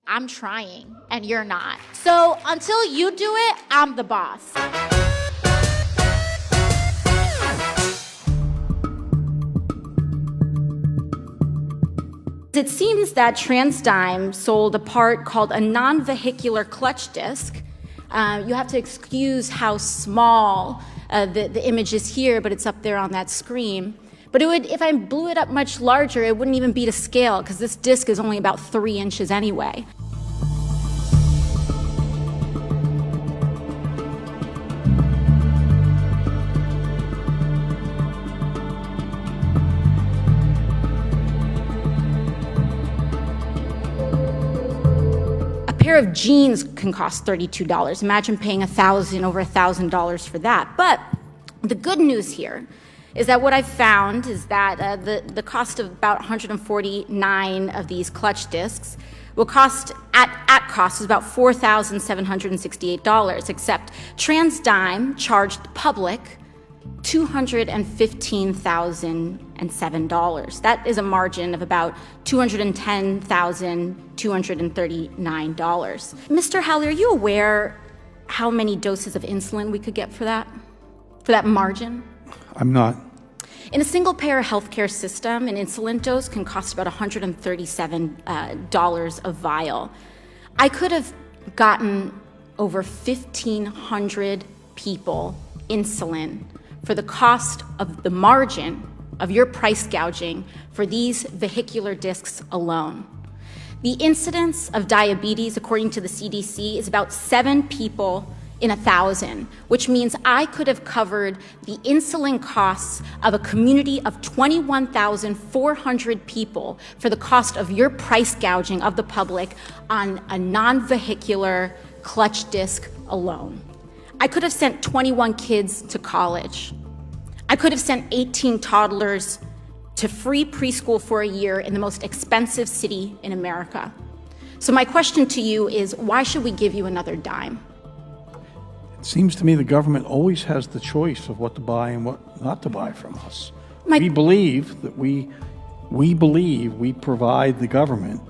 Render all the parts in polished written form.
I'm trying, and you're not. So until you do it, I'm the boss. It seems that TransDigm sold a part called a non-vehicular clutch disc. You have to excuse how small the image is here, but it's up there on that screen. But it would, if I blew it up much larger, it wouldn't even be to scale, because this disc is only about 3 inches anyway. A pair of jeans can cost $32. Imagine paying over $1,000 for that. But the good news here is that what I've found is that the cost of about 149 of these clutch discs will cost, at cost, is about $4,768, except TransDigm charged the public $215,007. That is a margin of about $210,239. Mr. Howley, are you aware how many doses of insulin we could get for that margin? I'm not. In a single payer healthcare system, an insulin dose can cost about $137 a vial. I could have gotten over 1,500 people insulin for the cost of the margin of your price gouging for these vehicular discs alone. The incidence of diabetes, according to the CDC, is about 7 people in 1,000, which means I could have covered the insulin costs of a community of 21,400 people for the cost of your price gouging of the public on a non-vehicular clutch disc alone. I could have sent 21 kids to college. I could have sent 18 toddlers to free preschool for a year in the most expensive city in America. So my question to you is, why should we give you another dime? It seems to me the government always has the choice of what to buy and what not to buy from us. We believe that we provide the government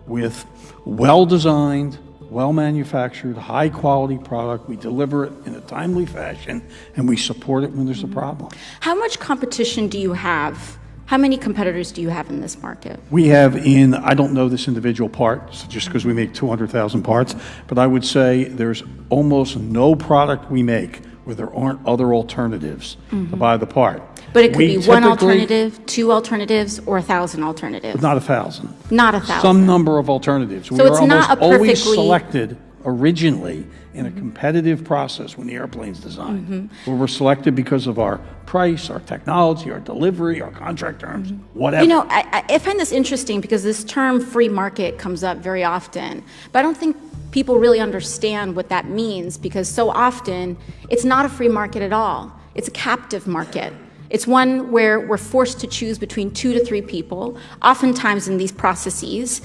with well-designed, well-manufactured, high-quality product. We deliver it in a timely fashion, and we support it when there's a problem. How much competition do you have? How many competitors do you have in this market? We have I don't know this individual part, just because we make 200,000 parts, but I would say there's almost no product we make where there aren't other alternatives to buy the part. But it could be one alternative, 2 alternatives, or 1,000 alternatives. Not 1,000. Not 1,000. Some number of alternatives. So it's not a perfectly... always selected originally in a competitive process when the airplane's designed, where we're selected because of our price, our technology, our delivery, our contract terms, whatever. You know, I find this interesting because this term free market comes up very often, but I don't think people really understand what that means, because so often it's not a free market at all. It's a captive market. It's one where we're forced to choose between 2 to 3 people. Oftentimes in these processes,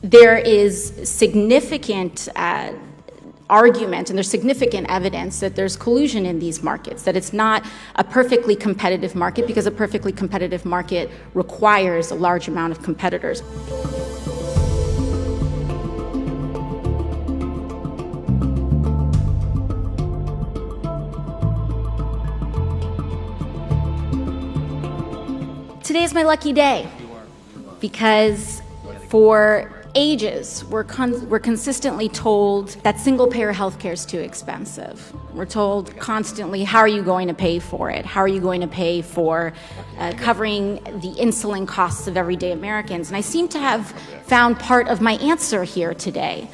there is significant argument and there's significant evidence that there's collusion in these markets, that it's not a perfectly competitive market, because a perfectly competitive market requires a large amount of competitors. Today is my lucky day, because for ages, we're consistently told that single-payer healthcare is too expensive. We're told constantly, how are you going to pay for it? How are you going to pay for covering the insulin costs of everyday Americans? And I seem to have found part of my answer here today.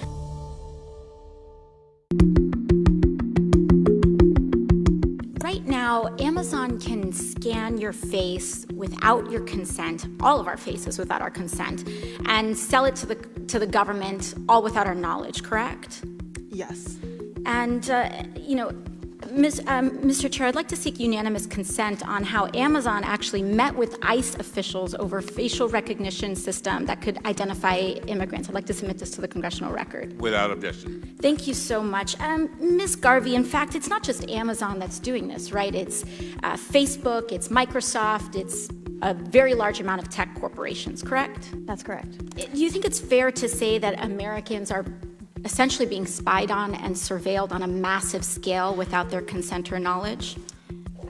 Right now, Amazon can scan your face without your consent, all of our faces without our consent, and sell it to the government, all without our knowledge, correct? Yes. And, Mr. Chair, I'd like to seek unanimous consent on how Amazon actually met with ICE officials over a facial recognition system that could identify immigrants. I'd like to submit this to the congressional record. Without objection. Thank you so much. Ms. Garvey, in fact, it's not just Amazon that's doing this, right? It's Facebook, it's Microsoft, it's a very large amount of tech corporations, correct? That's correct. Do you think it's fair to say that Americans are essentially being spied on and surveilled on a massive scale without their consent or knowledge?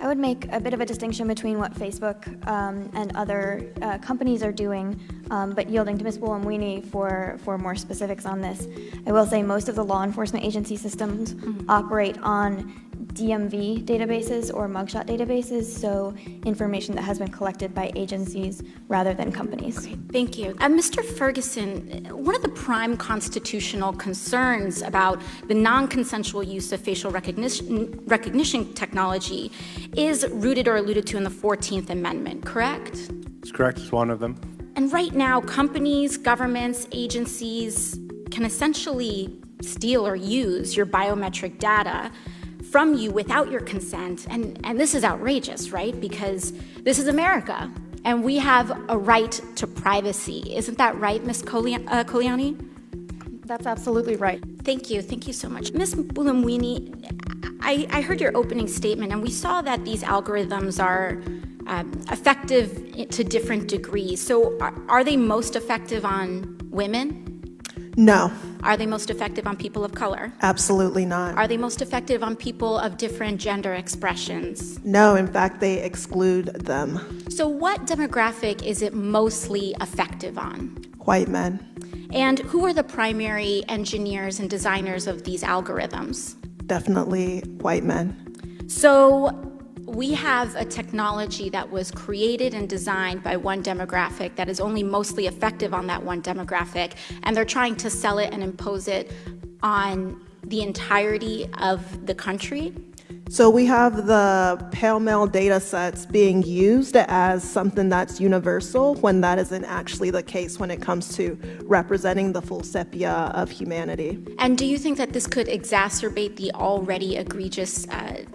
I would make a bit of a distinction between what Facebook and other companies are doing, but yielding to Ms. Bulamwini for more specifics on this. I will say most of the law enforcement agency systems operate on DMV databases or mugshot databases, so information that has been collected by agencies rather than companies. Okay, thank you. Mr. Ferguson, one of the prime constitutional concerns about the non-consensual use of facial recognition technology is rooted or alluded to in the 14th Amendment, correct? That's correct. It's one of them. And right now, companies, governments, agencies can essentially steal or use your biometric data from you without your consent, and this is outrageous, right? Because this is America, and we have a right to privacy. Isn't that right, Ms. Koliani? That's absolutely right. Thank you so much. Ms. Bulamwini, I heard your opening statement, and we saw that these algorithms are effective to different degrees. So are they most effective on women? No, Are they most effective on people of color? absolutely not. Are they most effective on people of different gender expressions? No, in fact, they exclude them. So what demographic is it mostly effective on? White men. And who are the primary engineers and designers of these algorithms? Definitely white men. So we have a technology that was created and designed by one demographic that is only mostly effective on that one demographic, and they're trying to sell it and impose it on the entirety of the country. So we have the pale male data sets being used as something that's universal when that isn't actually the case when it comes to representing the full sepia of humanity. And do you think that this could exacerbate the already egregious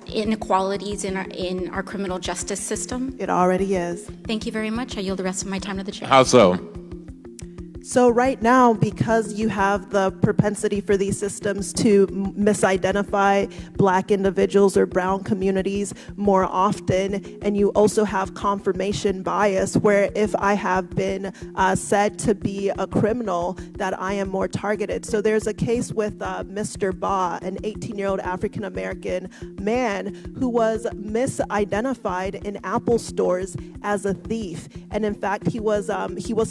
inequalities in our criminal justice system? It already is. Thank you very much. I yield the rest of my time to the chair. How so? So right now, because you have the propensity for these systems to misidentify Black individuals or brown communities more often, and you also have confirmation bias where if I have been said to be a criminal, that I am more targeted. So there's a case with Mr. Ba, an 18-year-old African-American man who was misidentified in Apple stores as a thief. And in fact, he was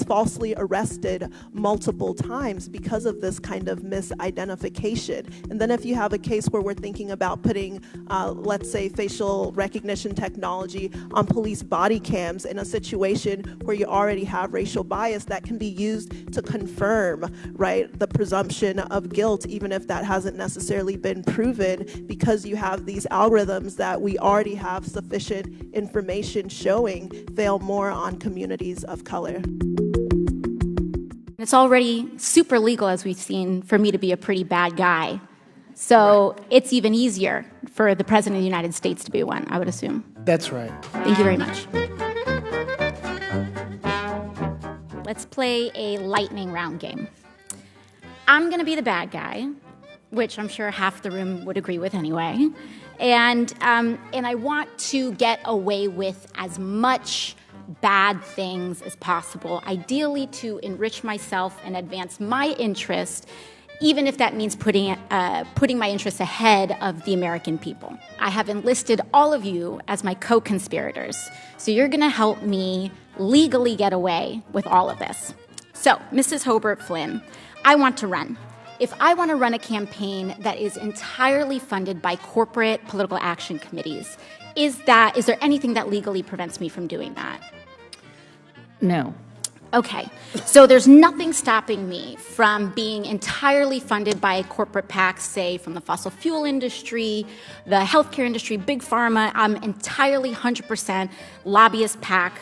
falsely arrested multiple times because of this kind of misidentification. And then if you have a case where we're thinking about putting, let's say, facial recognition technology on police body cams in a situation where you already have racial bias, that can be used to confirm, right, the presumption of guilt, even if that hasn't necessarily been proven, because you have these algorithms that we already have sufficient information showing fail more on communities of color. It's already super legal, as we've seen, for me to be a pretty bad guy. So it's even easier for the President of the United States to be one, I would assume. That's right. Thank you very much. Let's play a lightning round game. I'm going to be the bad guy, which I'm sure half the room would agree with anyway. And I want to get away with as much bad things as possible, ideally to enrich myself and advance my interest, even if that means putting my interests ahead of the American people. I have enlisted all of you as my co-conspirators, so you're going to help me legally get away with all of this. So, Mrs. Hobart Flynn, I want to run. If I want to run a campaign that is entirely funded by corporate political action committees, is there anything that legally prevents me from doing that? No. Okay, so there's nothing stopping me from being entirely funded by corporate PACs, say from the fossil fuel industry, the healthcare industry, big pharma. I'm entirely 100% lobbyist PAC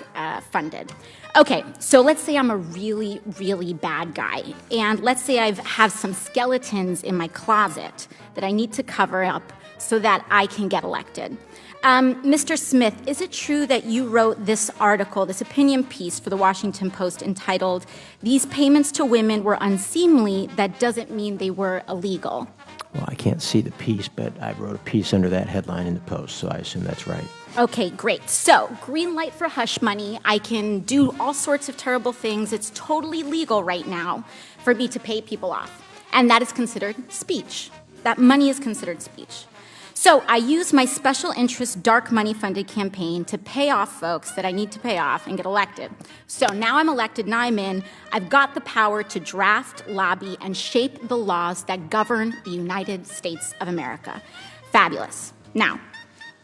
funded. Okay, so let's say I'm a really, really bad guy, and let's say I have some skeletons in my closet that I need to cover up so that I can get elected. Mr. Smith, is it true that you wrote this article, this opinion piece for the Washington Post entitled, "These payments to women were unseemly, that doesn't mean they were illegal"? Well, I can't see the piece, but I wrote a piece under that headline in the Post, so I assume that's right. Okay, great. So, green light for hush money. I can do all sorts of terrible things. It's totally legal right now for me to pay people off. And that is considered speech. That money is considered speech. So I use my special interest dark money funded campaign to pay off folks that I need to pay off and get elected. So now I'm elected, now I'm in. I've got the power to draft, lobby, and shape the laws that govern the United States of America. Fabulous. Now,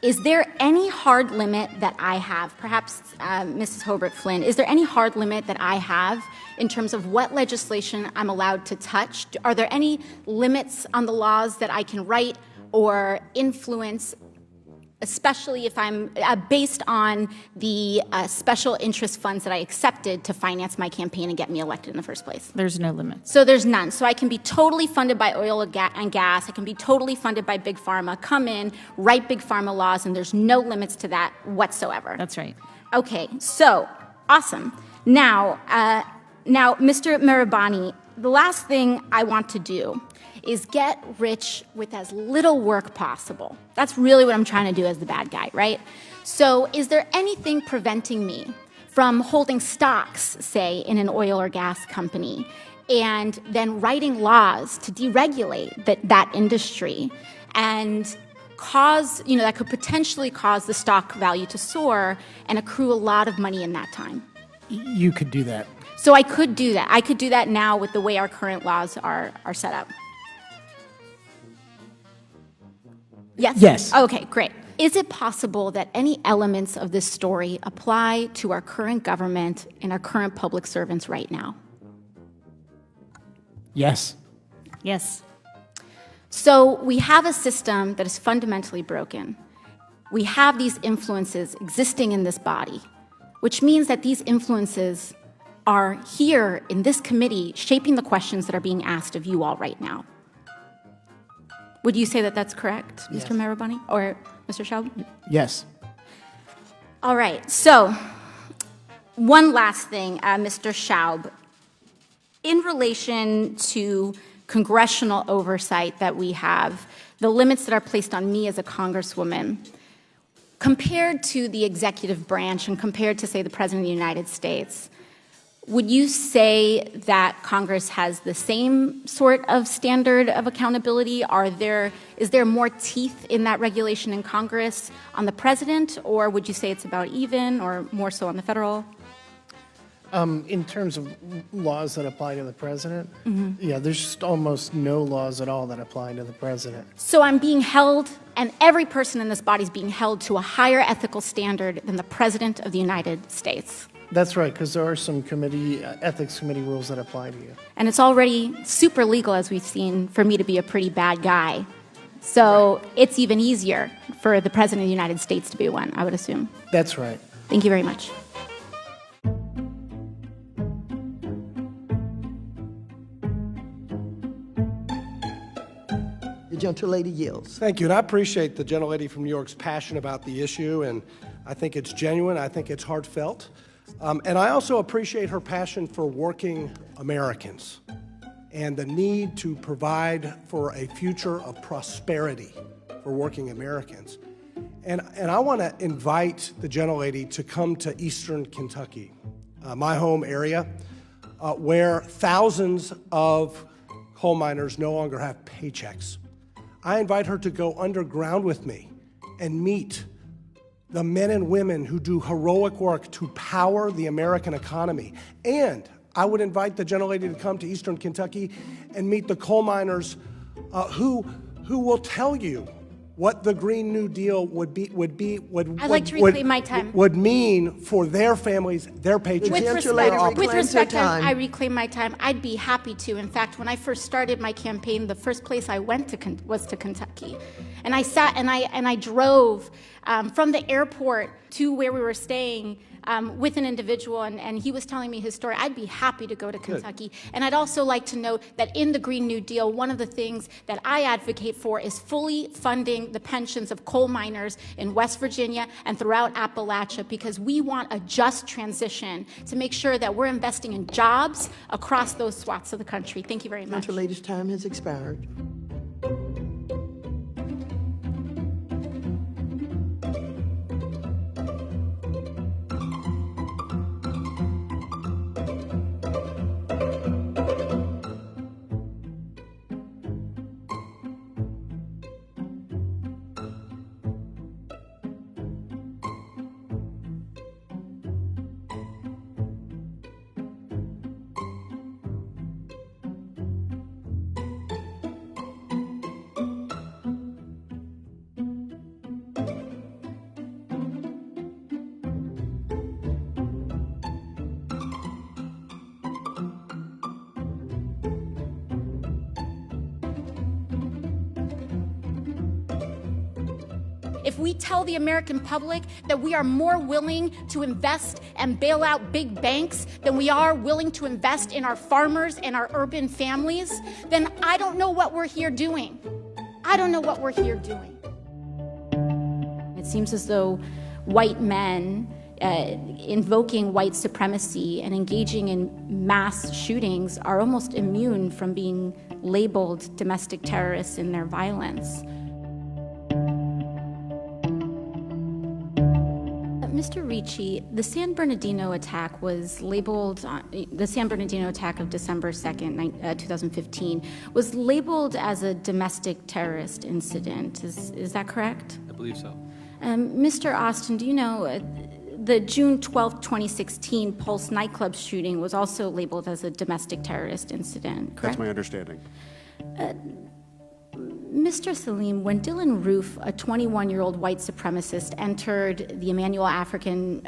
is there any hard limit that I have? Perhaps, Mrs. Hobart Flynn, is there any hard limit that I have in terms of what legislation I'm allowed to touch? Are there any limits on the laws that I can write or influence, especially if I'm based on the special interest funds that I accepted to finance my campaign and get me elected in the first place? There's no limit. So there's none. So I can be totally funded by oil and gas. I can be totally funded by Big Pharma, come in, write Big Pharma laws, and there's no limits to that whatsoever. That's right. Okay, so awesome. Now, Mr. Mirabani, the last thing I want to do is get rich with as little work possible. That's really what I'm trying to do as the bad guy, right? So is there anything preventing me from holding stocks, say, in an oil or gas company, and then writing laws to deregulate that industry and cause, that could potentially cause the stock value to soar and accrue a lot of money in that time? You could do that. So I could do that. I could do that now with the way our current laws are set up. Yes? Yes. Okay, great. Is it possible that any elements of this story apply to our current government and our current public servants right now? Yes. Yes. So we have a system that is fundamentally broken. We have these influences existing in this body, which means that these influences are here in this committee shaping the questions that are being asked of you all right now. Would you say that that's correct, Yes. Mr. Marabani or Mr. Schaub? Yes. All right, so one last thing, Mr. Schaub. In relation to congressional oversight that we have, the limits that are placed on me as a congresswoman, compared to the executive branch and compared to, say, the President of the United States, would you say that Congress has the same sort of standard of accountability? Is there more teeth in that regulation in Congress on the president, or would you say it's about even, or more so on the federal? In terms of laws that apply to the president, yeah, there's just almost no laws at all that apply to the president. So I'm being held, and every person in this body is being held to a higher ethical standard than the President of the United States. That's right, because there are some ethics committee rules that apply to you. And it's already super legal, as we've seen, for me to be a pretty bad guy. So it's even easier for the President of the United States to be one, I would assume. That's right. Thank you very much. The gentlelady yields. Thank you, and I appreciate the gentlelady from New York's passion about the issue, and I think it's genuine, I think it's heartfelt. And I also appreciate her passion for working Americans and the need to provide for a future of prosperity for working Americans. And I want to invite the gentlelady to come to Eastern Kentucky, my home area, where thousands of coal miners no longer have paychecks. I invite her to go underground with me and meet the men and women who do heroic work to power the American economy. And I would invite the gentlelady to come to Eastern Kentucky and meet the coal miners who will tell you what the Green New Deal would mean for their families, their paychecks. With respect, I reclaim my time. I'd be happy to. In fact, when I first started my campaign, the first place I went to was to Kentucky, and I sat and I drove from the airport to where we were staying with an individual, and he was telling me his story. I'd be happy to go to Kentucky. And I'd also like to note that in the Green New Deal, one of the things that I advocate for is fully funding the pensions of coal miners in West Virginia and throughout Appalachia, because we want a just transition to make sure that we're investing in jobs across those swaths of the country. Thank you very much. Gentlelady's time has expired. if we tell the American public that we are more willing to invest and bail out big banks than we are willing to invest in our farmers and our urban families, then I don't know what we're here doing. I don't know what we're here doing. It seems as though white men invoking white supremacy and engaging in mass shootings are almost immune from being labeled domestic terrorists in their violence. Mr. Ricci, the San Bernardino attack was labeled, the San Bernardino attack of December 2nd, 2015, was labeled as a domestic terrorist incident. Is that correct? I believe so. Mr. Austin, do you know the June 12, 2016 Pulse nightclub shooting was also labeled as a domestic terrorist incident, correct? That's my understanding. Mr. Salim, when Dylan Roof, a 21-year-old white supremacist, entered the Emmanuel African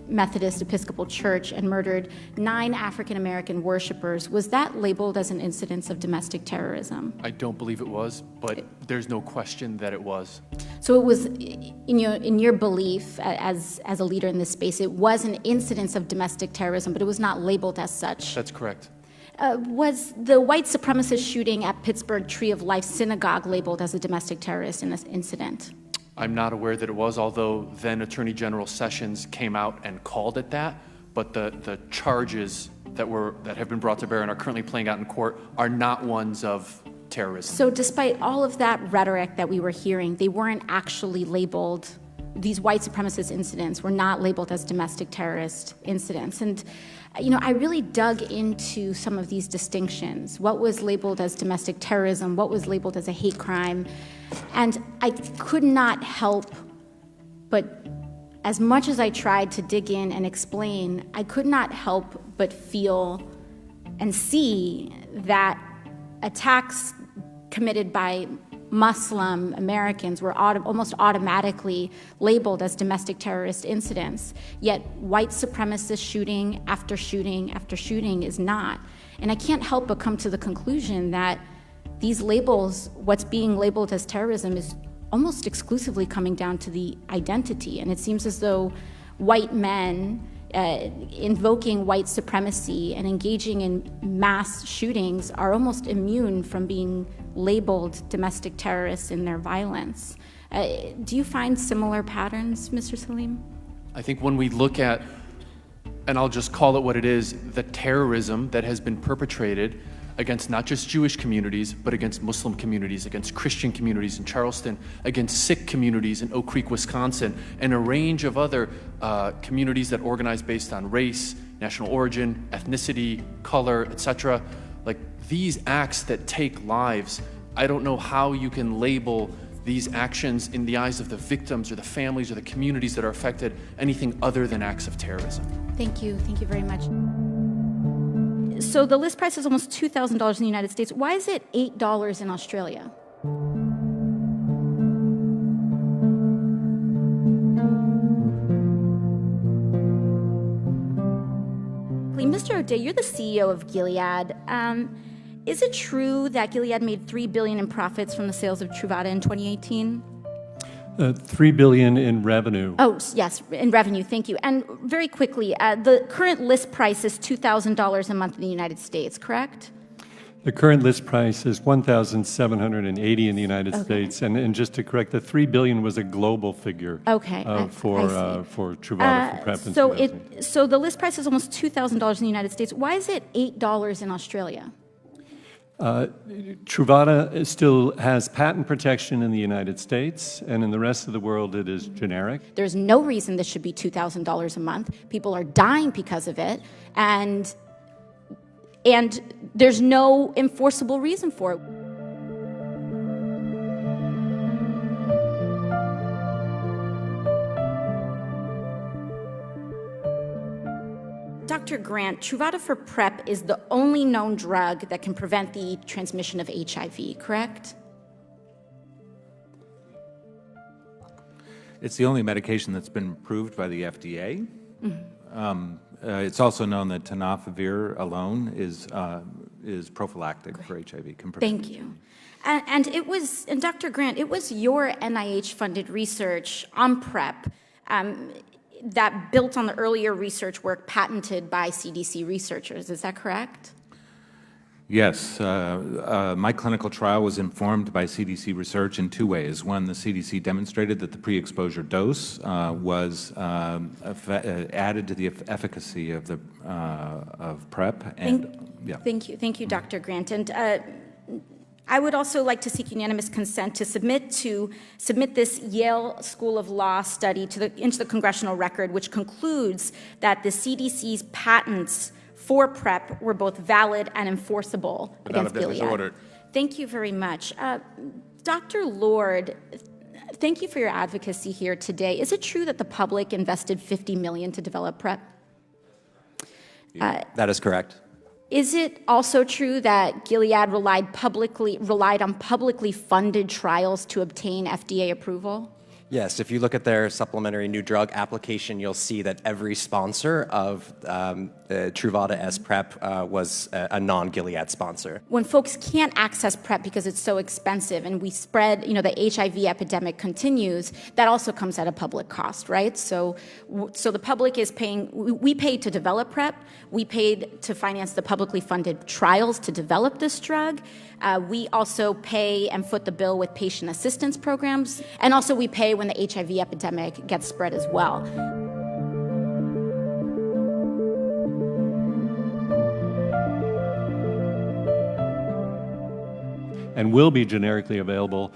Methodist Episcopal Church and murdered 9 African-American worshipers, was that labeled as an incidence of domestic terrorism? I don't believe it was, but there's no question that it was. So it was, in your belief as a leader in this space, it was an incidence of domestic terrorism, but it was not labeled as such. That's correct. Was the white supremacist shooting at Pittsburgh Tree of Life Synagogue labeled as a domestic terrorist incident? I'm not aware that it was, although then Attorney General Sessions came out and called it that, but the charges that have been brought to bear and are currently playing out in court are not ones of terrorism. So despite all of that rhetoric that we were hearing, they weren't actually labeled, these white supremacist incidents were not labeled as domestic terrorist incidents. And I really dug into some of these distinctions. What was labeled as domestic terrorism? What was labeled as a hate crime? And I could not help but, as much as I tried to dig in and explain, I could not help but feel and see that attacks committed by Muslim Americans were almost automatically labeled as domestic terrorist incidents, yet white supremacist shooting after shooting after shooting is not. And I can't help but come to the conclusion that these labels, what's being labeled as terrorism, is almost exclusively coming down to the identity. And it seems as though white men invoking white supremacy and engaging in mass shootings are almost immune from being labeled domestic terrorists in their violence. Do you find similar patterns, Mr. Salim? I think when we look at, and I'll just call it what it is, the terrorism that has been perpetrated against not just Jewish communities, but against Muslim communities, against Christian communities in Charleston, against Sikh communities in Oak Creek, Wisconsin, and a range of other communities that organize based on race, national origin, ethnicity, color, etc. Like these acts that take lives, I don't know how you can label these actions in the eyes of the victims or the families or the communities that are affected anything other than acts of terrorism. Thank you very much. So the list price is almost $2,000 in the United States. Why is it $8 in Australia? Mr. O'Day, you're the CEO of Gilead. Is it true that Gilead made $3 billion in profits from the sales of Truvada in 2018? $3 billion in revenue. Oh, yes, in revenue, thank you. And very quickly, the current list price is $2,000 a month in the United States, correct? The current list price is $1,780 in the United States, and just to correct, the $3 billion was a global figure. Okay, for Truvada for PrEP. And so the list price is almost $2,000 in the United States. Why is it $8 in Australia? Truvada still has patent protection in the United States, and in the rest of the world it is generic. There's no reason this should be $2,000 a month. People are dying because of it, and there's no enforceable reason for it. Dr. Grant, Truvada for PrEP is the only known drug that can prevent the transmission of HIV, correct? It's the only medication that's been approved by the FDA. Mm-hmm. It's also known that tenofovir alone is prophylactic for HIV. Can prevent. Thank you. And Dr. Grant, it was your NIH-funded research on PrEP that built on the earlier research work patented by CDC researchers. Is that correct? Yes. My clinical trial was informed by CDC research in two ways. One, the CDC demonstrated that the pre-exposure dose was added to the efficacy of the of PrEP. Thank you, Dr. Grant. And I would also like to seek unanimous consent to submit this Yale School of Law study into the congressional record, which concludes that the CDC's patents for PrEP were both valid and enforceable against Gilead. Ordered. Thank you very much. Dr. Lord, thank you for your advocacy here today. Is it true that the public invested $50 million to develop PrEP? That is correct. Is it also true that Gilead relied on publicly funded trials to obtain FDA approval? Yes, if you look at their supplementary new drug application, you'll see that every sponsor of Truvada S PrEP was a non-Gilead sponsor. When folks can't access PrEP because it's so expensive and we spread, the HIV epidemic continues, that also comes at a public cost, right? So the public is paying, we paid to develop PrEP, we paid to finance the publicly funded trials to develop this drug, we also pay and foot the bill with patient assistance programs, and also we pay when the HIV epidemic gets spread as well. And will be generically available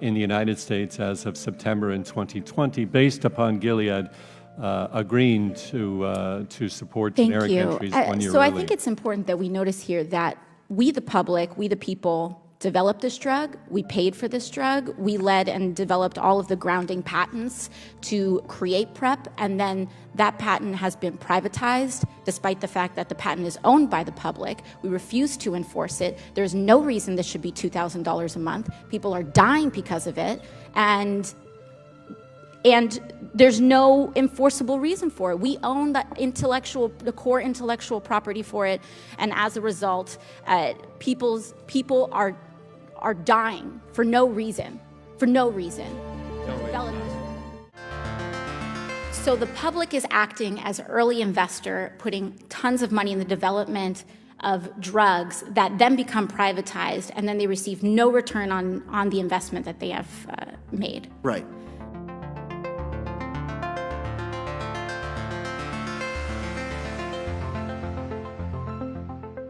in the United States as of September in 2020, based upon Gilead agreeing to support generic entries 1 year So early. I think it's important that we notice here that we, the public, we, the people, developed this drug, we paid for this drug, we led and developed all of the grounding patents to create PrEP, and then that patent has been privatized despite the fact that the patent is owned by the public. We refuse to enforce it. There's no reason this should be $2,000 a month. People are dying because of it, and there's no enforceable reason for it. We own the core intellectual property for it, and as a result, people are dying for no reason. So the public is acting as early investor, putting tons of money in the development of drugs that then become privatized, and then they receive no return on the investment that they have made. Right.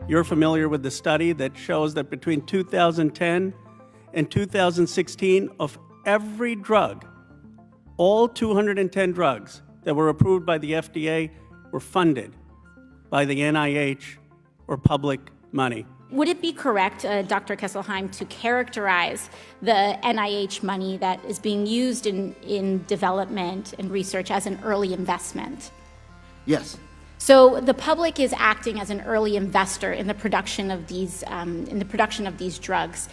You're familiar with the study that shows that between 2010 and 2016, of every drug, all 210 drugs that were approved by the FDA were funded by the NIH or public money. Would it be correct, Dr. Kesselheim, to characterize the NIH money that is being used in development and research as an early investment? Yes. So the public is acting as an early investor in the production of these drugs.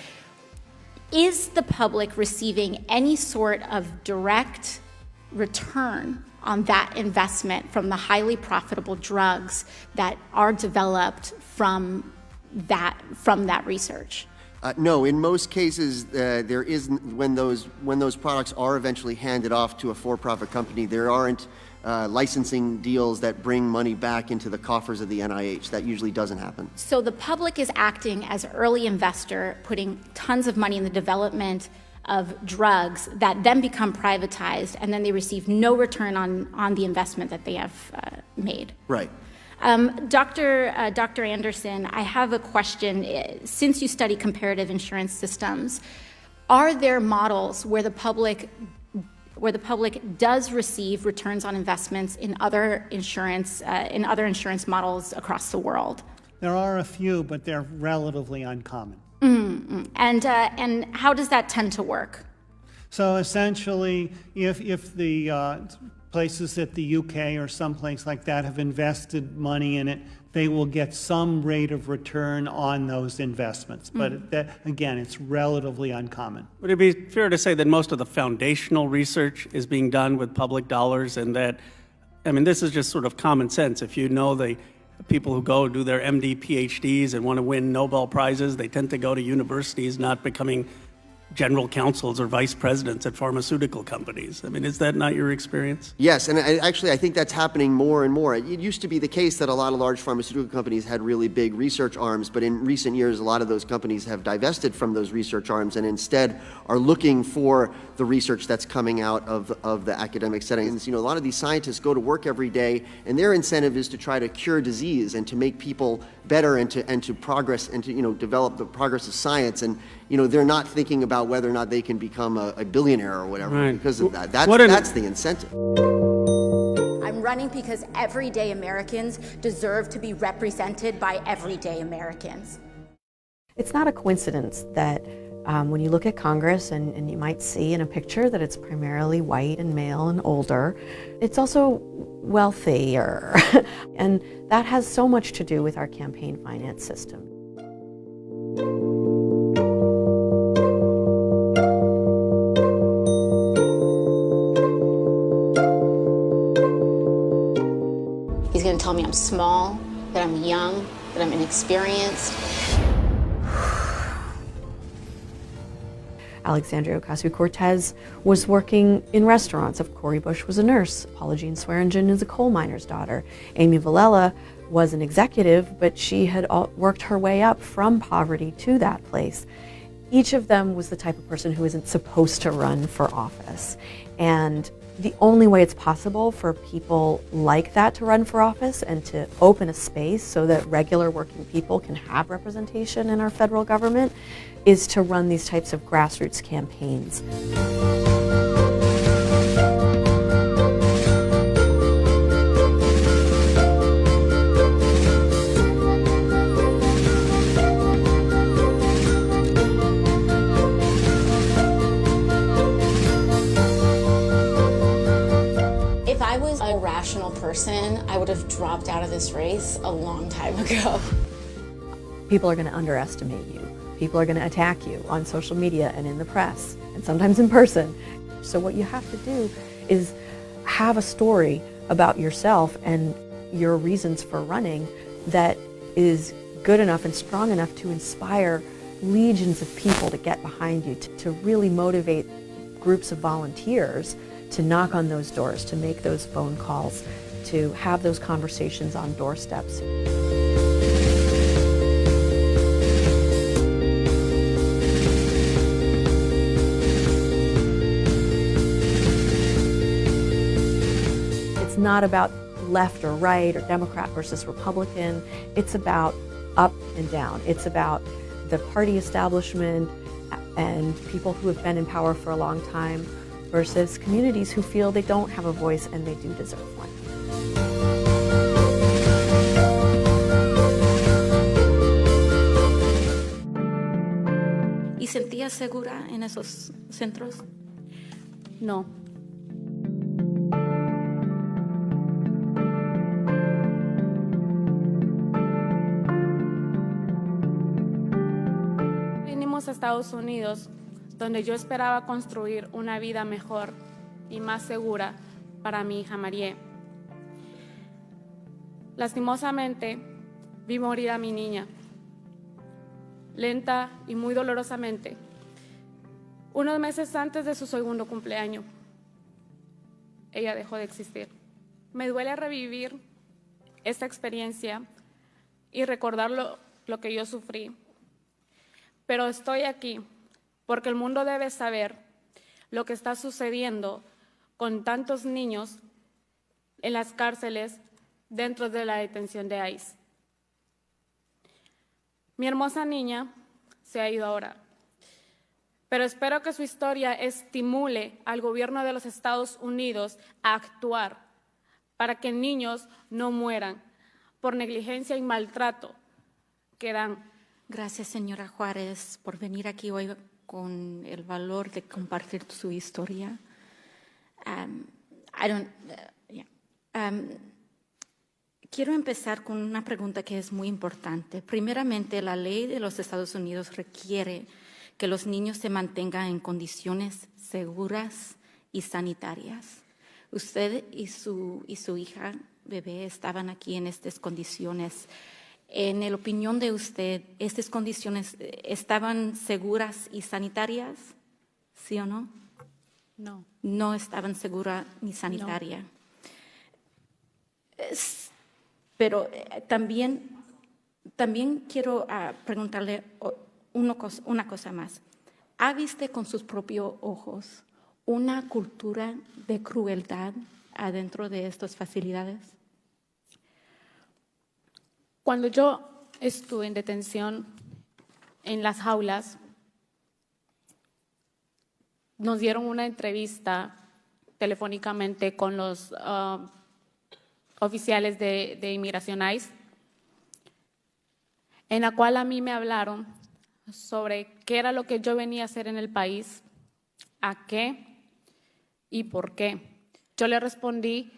Is the public receiving any sort of direct return on that investment from the highly profitable drugs that are developed from that research? No, in most cases, there isn't. When those products are eventually handed off to a for-profit company, there aren't licensing deals that bring money back into the coffers of the NIH. That usually doesn't happen. So the public is acting as early investor, putting tons of money in the development of drugs that then become privatized, and then they receive no return on the investment that they have made. Right. Dr. Anderson, I have a question. Since you study comparative insurance systems, are there models where the public does receive returns on investments in other insurance models across the world? There are a few, but they're relatively uncommon. Mm-hmm. And how does that tend to work? So essentially, if the places at the UK or someplace like that have invested money in it, they will get some rate of return on those investments. But that, again, it's relatively uncommon. Would it be fair to say that most of the foundational research is being done with public dollars, and that, I mean, this is just sort of common sense. If you know the people who go do their MD, PhDs and want to win Nobel Prizes, they tend to go to universities, not becoming general counsels or vice presidents at pharmaceutical companies. I mean, is that not your experience? Yes, and I think that's happening more and more. It used to be the case that a lot of large pharmaceutical companies had really big research arms, but in recent years, a lot of those companies have divested from those research arms and instead are looking for the research that's coming out of the academic settings. You know, a lot of these scientists go to work every day, and their incentive is to try to cure disease and to make people better and to progress and to, you know, develop the progress of science. And, you know, they're not thinking about whether or not they can become a billionaire or whatever because of that. That's the incentive. I'm running because everyday Americans deserve to be represented by everyday Americans. It's not a coincidence that when you look at Congress and you might see in a picture that it's primarily white and male and older, it's also wealthier. And that has so much to do with our campaign finance system. He's going to tell me I'm small, that I'm young, that I'm inexperienced. Alexandria Ocasio-Cortez was working in restaurants. Cori Bush was a nurse. Paula Jean Swearingen is a coal miner's daughter. Amy Vilela was an executive, but she had worked her way up from poverty to that place. Each of them was the type of person who isn't supposed to run for office. And the only way it's possible for people like that to run for office and to open a space so that regular working people can have representation in our federal government is to run these types of grassroots campaigns. If I was a rational person, I would have dropped out of this race a long time ago. People are going to underestimate you. People are going to attack you on social media and in the press, and sometimes in person. So what you have to do is have a story about yourself and your reasons for running that is good enough and strong enough to inspire legions of people to get behind you, to really motivate groups of volunteers to knock on those doors, to make those phone calls, to have those conversations on doorsteps. It's not about left or right or Democrat versus Republican. It's about up and down. It's about the party establishment and people who have been in power for a long time versus communities who feel they don't have a voice and they do deserve one. ¿Y sentías segura en esos centros? No. Vinimos a Estados Unidos, donde yo esperaba construir una vida mejor y más segura para mi hija Marie. Lastimosamente, vi morir a mi niña, lenta y muy dolorosamente, unos meses antes de su segundo cumpleaños. Ella dejó de existir. Me duele revivir esta experiencia y recordar lo que yo sufrí. Pero estoy aquí porque el mundo debe saber lo que está sucediendo con tantos niños en las cárceles dentro de la detención de ICE. Mi hermosa niña se ha ido ahora, pero espero que su historia estimule al gobierno de los Estados Unidos a actuar para que niños no mueran por negligencia y maltrato que dan. Gracias, señora Juárez, por venir aquí hoy con el valor de compartir su historia. Quiero empezar con una pregunta que es muy importante. Primeramente, la ley de los Estados Unidos requiere que los niños se mantengan en condiciones seguras y sanitarias. Usted y su hija bebé estaban aquí en estas condiciones. En la opinión de usted, ¿estas condiciones estaban seguras y sanitarias? ¿Sí o no? No. No estaban seguras ni sanitarias. Pero también quiero preguntarle una cosa más. ¿Ha visto con sus propios ojos una cultura de crueldad adentro de estas facilidades? Cuando yo estuve en detención en las jaulas, nos dieron una entrevista telefónicamente con los oficiales de Inmigración ICE, en la cual a mí me hablaron sobre qué era lo que yo venía a hacer en el país, a qué y por qué. Yo le respondí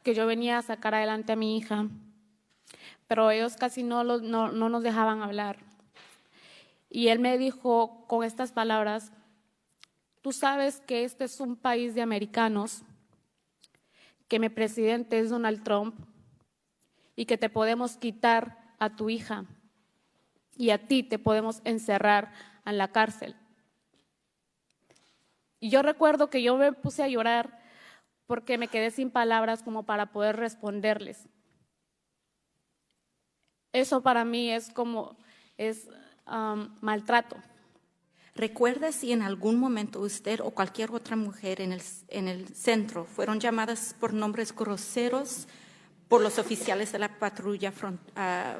que yo venía a sacar adelante a mi hija, pero ellos casi no nos dejaban hablar. Y él me dijo con estas palabras: tú sabes que este es un país de americanos, que mi presidente es Donald Trump y que te podemos quitar a tu hija y a ti te podemos encerrar en la cárcel. Y yo recuerdo que yo me puse a llorar porque me quedé sin palabras como para poder responderles. Eso para mí es maltrato. ¿Recuerda si en algún momento usted o cualquier otra mujer en el centro fueron llamadas por nombres groseros por los oficiales de la patrulla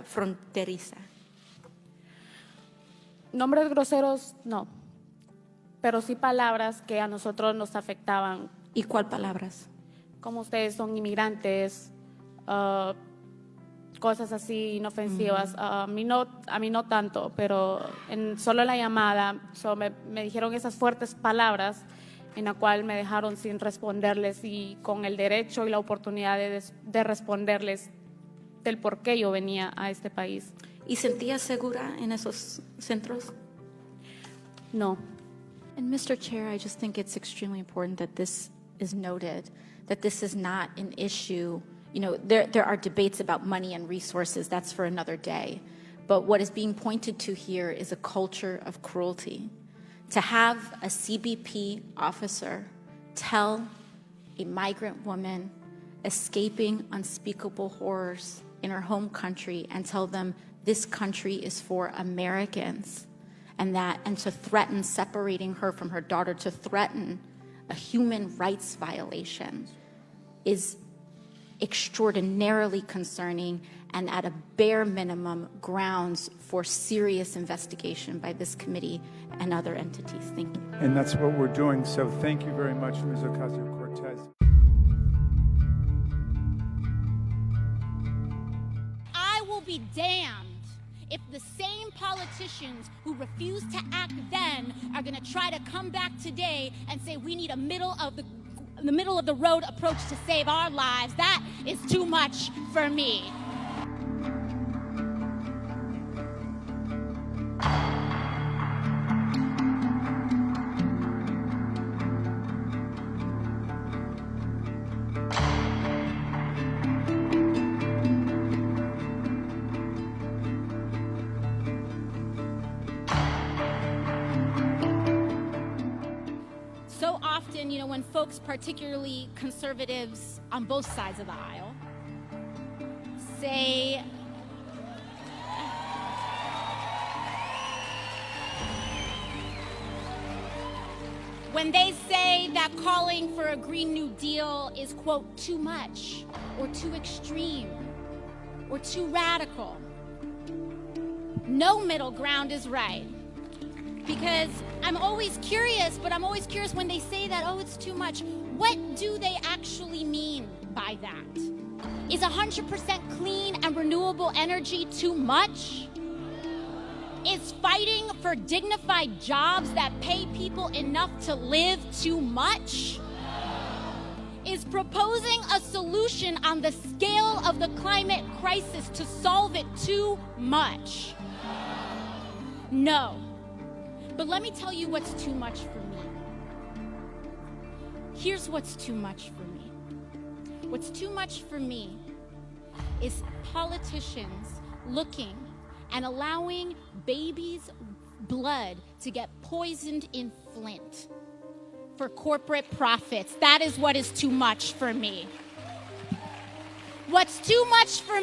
fronteriza? Nombres groseros, no, pero sí palabras que a nosotros nos afectaban. ¿Y cuál palabras? Como ustedes son inmigrantes, cosas así inofensivas. A mí no tanto, pero solo en la llamada me dijeron esas fuertes palabras en la cual me dejaron sin responderles y con el derecho y la oportunidad de responderles del por qué yo venía a este país. ¿Y sentía segura en esos centros? No. And Mr. Chair, I just think it's extremely important that this is noted, that this is not an issue. You know, there are debates about money and resources, that's for another day. But what is being pointed to here is a culture of cruelty. To have a CBP officer tell a migrant woman escaping unspeakable horrors in her home country and tell them this country is for Americans, and to threaten separating her from her daughter, to threaten a human rights violation is extraordinarily concerning and at a bare minimum grounds for serious investigation by this committee and other entities. Thank you. And that's what we're doing, so thank you very much, Ms. Ocasio-Cortez. I will be damned if the same politicians who refused to act then are going to try to come back today and say we need a middle of the road approach to save our lives. That is too much for me. So often, you know, when folks, particularly conservatives on both sides of the aisle, say when they say that calling for a Green New Deal is, quote, too much or too extreme or too radical, no middle ground is right. Because I'm always curious, but I'm always curious when they say that, oh, it's too much. What do they actually mean by that? Is 100% clean and renewable energy too much? Is fighting for dignified jobs that pay people enough to live too much? Is proposing a solution on the scale of the climate crisis to solve it too much? No. But let me tell you what's too much for me. Here's what's too much for me. What's too much for me is politicians looking and allowing babies' blood to get poisoned in Flint for corporate profits. That is what is too much for me. What's too much for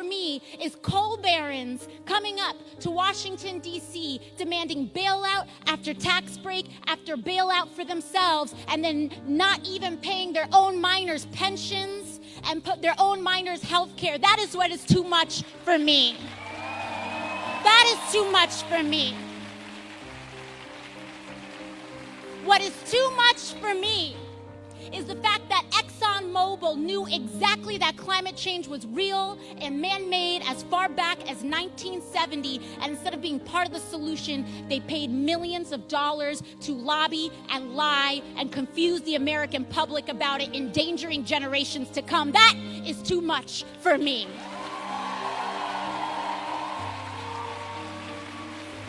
me is coal barons coming up to Washington, D.C., demanding bailout after tax break after bailout for themselves, and then not even paying their own miners' pensions and put their own miners' health care. That is what is too much for me. That is too much for me. What is too much for me is the fact that ExxonMobil knew exactly that climate change was real and man-made as far back as 1970, and instead of being part of the solution, they paid millions of dollars to lobby and lie and confuse the American public about it, endangering generations to come. That is too much for me.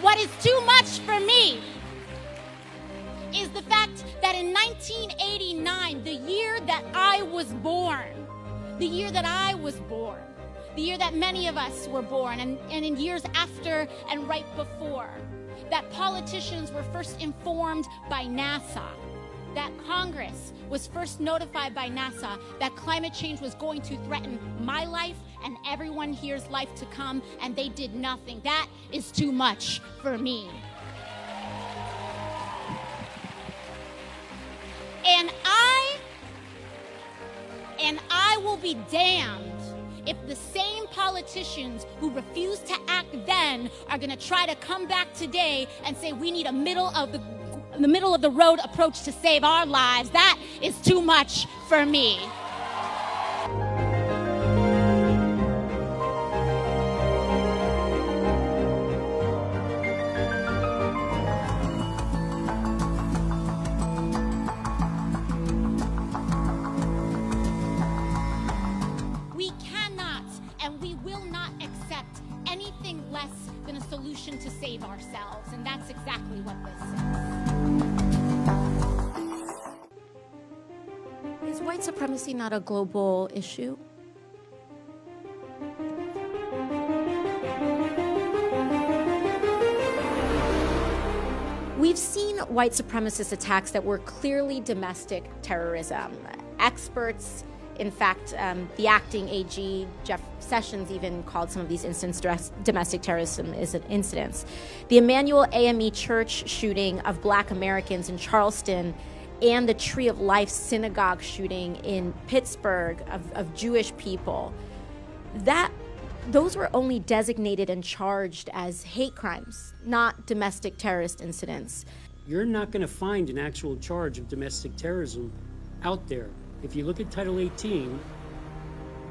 What is too much for me is the fact that in 1989, the year that I was born, the year that many of us were born, and in years after and right before, that politicians were first informed by NASA, that Congress was first notified by NASA that climate change was going to threaten my life and everyone here's life to come, and they did nothing. That is too much for me. And I will be damned if the same politicians who refused to act then are going to try to come back today and say we need a middle of the road approach to save our lives. That is too much for me. To save ourselves, and that's exactly what this is. Is white supremacy not a global issue? We've seen white supremacist attacks that were clearly domestic terrorism. Experts, in fact, the acting AG, Jeff Sessions, even called some of these incidents domestic terrorism incidents. The Emmanuel AME Church shooting of Black Americans in Charleston and the Tree of Life synagogue shooting in Pittsburgh of Jewish people, those were only designated and charged as hate crimes, not domestic terrorist incidents. You're not going to find an actual charge of domestic terrorism out there. If you look at Title 18,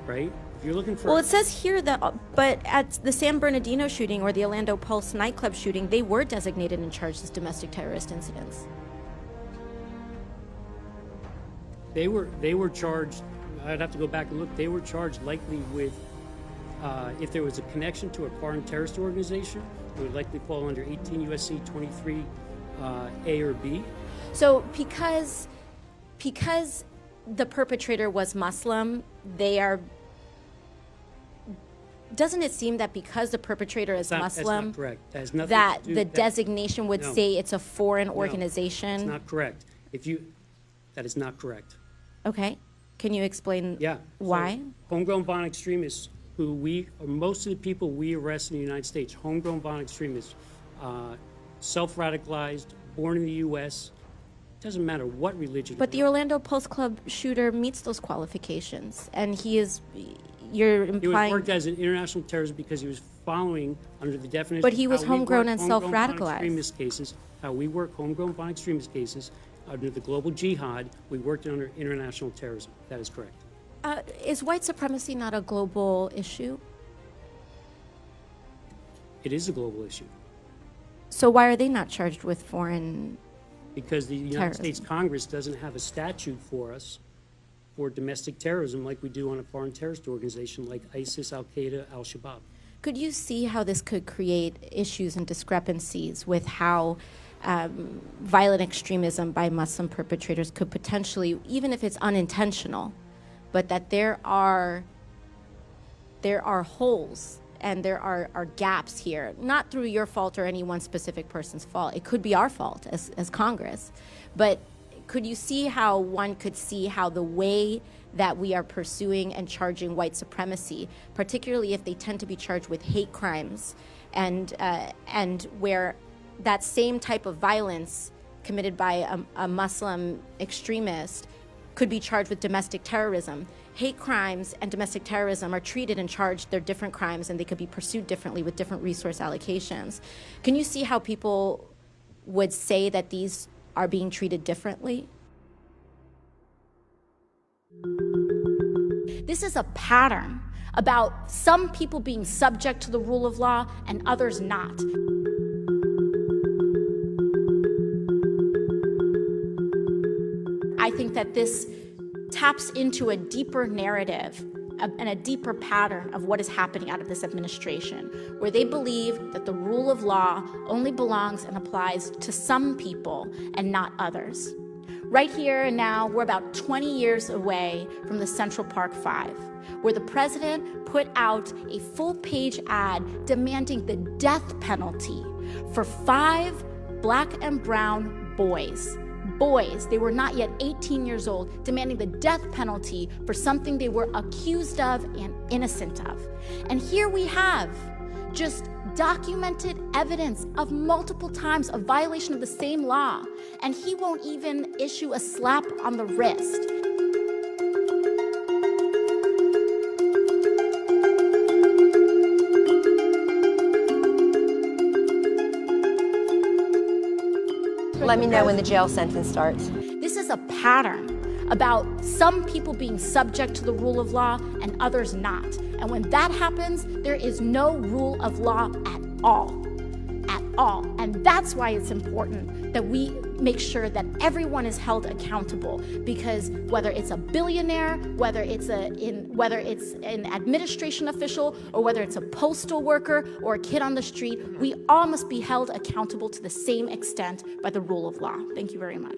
right? If you're looking for... Well, it says here that, but at the San Bernardino shooting or the Orlando Pulse nightclub shooting, they were designated and charged as domestic terrorist incidents. They were charged, I'd have to go back and look, they were charged likely with, if there was a connection to a foreign terrorist organization, it would likely fall under 18 U.S.C. 23 A or B. So because the perpetrator was Muslim, doesn't it seem that because the perpetrator is Muslim, that's not correct. That has nothing that to do, the designation would say it's a foreign organization? It's not correct. That is not correct. Okay. Can you explain why? So, homegrown violent extremists, most of the people we arrest in the United States, homegrown violent extremists, self-radicalized, born in the U.S., doesn't matter what religion. But the Orlando Pulse Club shooter meets those qualifications, and you're implying... He was worked as an international terrorist because he was following under the definition... But he was homegrown and self-radicalized. Extremist cases, how we work homegrown violent extremist cases, under the global jihad, we worked under international terrorism. That is correct. Is white supremacy not a global issue? It is a global issue. So why are they not charged with foreign... Because the United States Congress doesn't have a statute for us for domestic terrorism like we do on a foreign terrorist organization like ISIS, Al-Qaeda, Al-Shabaab. Could you see how this could create issues and discrepancies with how violent extremism by Muslim perpetrators could potentially, even if it's unintentional, but that there are holes and there are gaps here, not through your fault or any one specific person's fault. It could be our fault as Congress. But could you see how one could see how the way that we are pursuing and charging white supremacy, particularly if they tend to be charged with hate crimes, and where that same type of violence committed by a Muslim extremist could be charged with domestic terrorism. Hate crimes and domestic terrorism are treated and charged, they're different crimes, and they could be pursued differently with different resource allocations. Can you see how people would say that these are being treated differently? This is a pattern about some people being subject to the rule of law and others not. I think that this taps into a deeper narrative and a deeper pattern of what is happening out of this administration, where they believe that the rule of law only belongs and applies to some people and not others. Right here and now, we're about 20 years away from the Central Park 5, where the president put out a full-page ad demanding the death penalty for 5 black and brown boys. They were not yet 18 years old, demanding the death penalty for something they were accused of and innocent of. And here we have just documented evidence of multiple times of violation of the same law, and he won't even issue a slap on the wrist. Let me know when the jail sentence starts. This is a pattern about some people being subject to the rule of law and others not. And when that happens, there is no rule of law at all. At all. And that's why it's important that we make sure that everyone is held accountable, because whether it's a billionaire, whether it's an administration official, or whether it's a postal worker or a kid on the street, we all must be held accountable to the same extent by the rule of law. Thank you very much.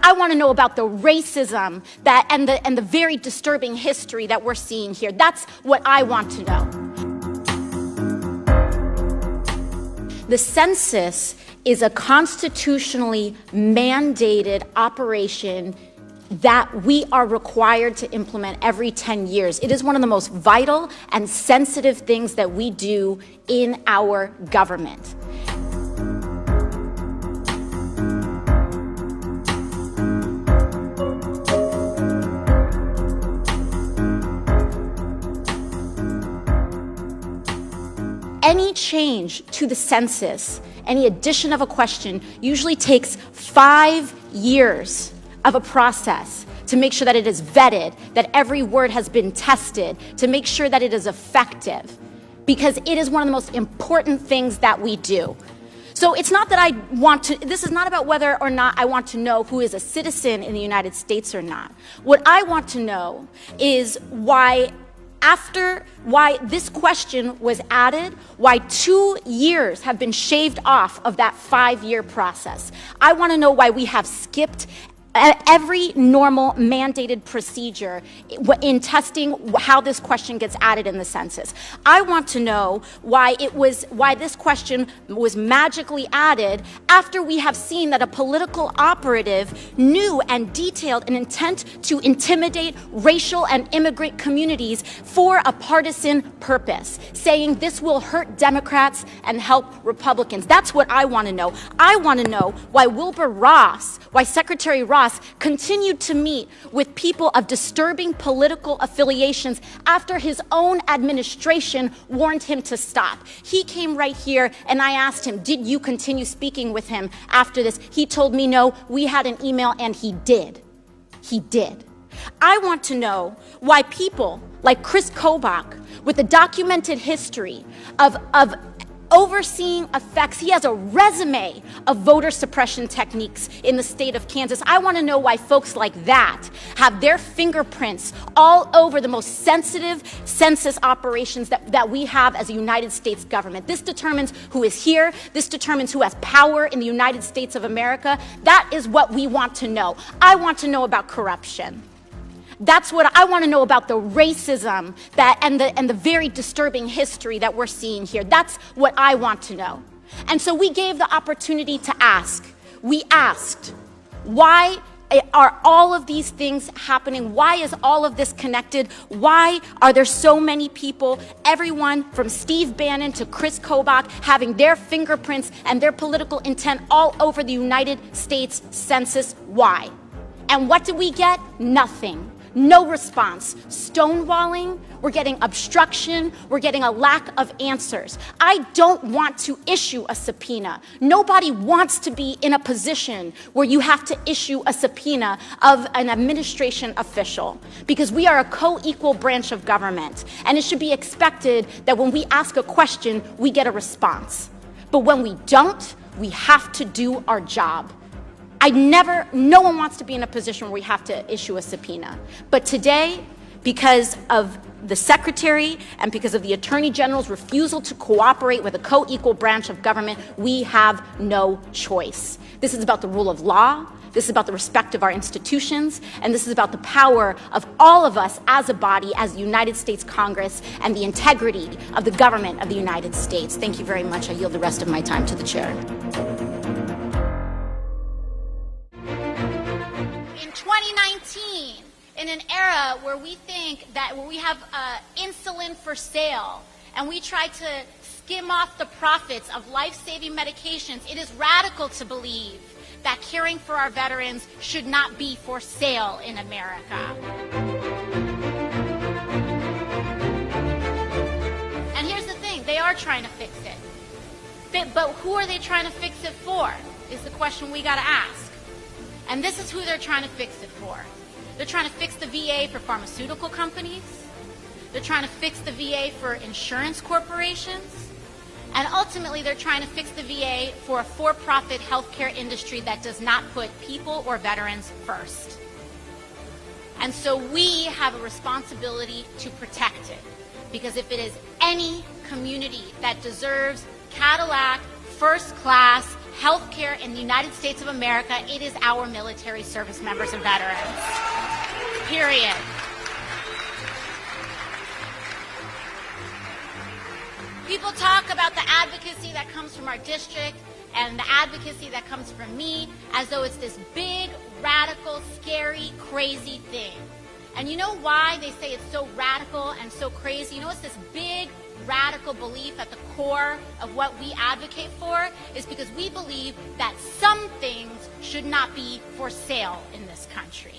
I want to know about the racism and the very disturbing history that we're seeing here. That's what I want to know. The census is a constitutionally mandated operation that we are required to implement every 10 years. It is one of the most vital and sensitive things that we do in our government. Any change to the census, any addition of a question, usually takes 5 years of a process to make sure that it is vetted, that every word has been tested, to make sure that it is effective, because it is one of the most important things that we do. So it's not that this is not about whether or not I want to know who is a citizen in the United States or not. What I want to know is why this question was added, why 2 years have been shaved off of that 5-year process. I want to know why we have skipped every normal mandated procedure in testing how this question gets added in the census. I want to know why this question was magically added after we have seen that a political operative knew and detailed an intent to intimidate racial and immigrant communities for a partisan purpose, saying this will hurt Democrats and help Republicans. That's what I want to know. I want to know why Secretary Ross continued to meet with people of disturbing political affiliations after his own administration warned him to stop. He came right here and I asked him, did you continue speaking with him after this? He told me no, we had an email, and he did. He did. I want to know why people like Chris Kobach, with a documented history of overseeing effects. He has a resume of voter suppression techniques in the state of Kansas. I want to know why folks like that have their fingerprints all over the most sensitive census operations that we have as a United States government. This determines who is here. This determines who has power in the United States of America. That is what we want to know. I want to know about corruption. That's what I want to know about, the racism and the very disturbing history that we're seeing here. That's what I want to know. And so we gave the opportunity to ask. We asked, why are all of these things happening? Why is all of this connected? Why are there so many people, everyone from Steve Bannon to Chris Kobach, having their fingerprints and their political intent all over the United States Census? Why? And what did we get? Nothing. No response. Stonewalling, we're getting obstruction, we're getting a lack of answers. I don't want to issue a subpoena. Nobody wants to be in a position where you have to issue a subpoena of an administration official, because we are a co-equal branch of government, and it should be expected that when we ask a question, we get a response. But when we don't, we have to do our job. No one wants to be in a position where we have to issue a subpoena. But today, because of the Secretary and because of the Attorney General's refusal to cooperate with a co-equal branch of government, we have no choice. This is about the rule of law, this is about the respect of our institutions, and this is about the power of all of us as a body, as the United States Congress, and the integrity of the government of the United States. Thank you very much. I yield the rest of my time to the chair. In 2019, in an era where we think that when we have insulin for sale and we try to skim off the profits of life-saving medications, it is radical to believe that caring for our veterans should not be for sale in America. And here's the thing, they are trying to fix it. But who are they trying to fix it for, is the question we gotta ask. And this is who they're trying to fix it for. They're trying to fix the VA for pharmaceutical companies. They're trying to fix the VA for insurance corporations. And ultimately, they're trying to fix the VA for a for-profit healthcare industry that does not put people or veterans first. And so we have a responsibility to protect it. Because if it is any community that deserves Cadillac, first-class healthcare in the United States of America, it is our military service members and veterans. Period. People talk about the advocacy that comes from our district and the advocacy that comes from me as though it's this big, radical, scary, crazy thing. And you know why they say it's so radical and so crazy? You know, it's this big, radical belief at the core of what we advocate for is because we believe that some things should not be for sale in this country.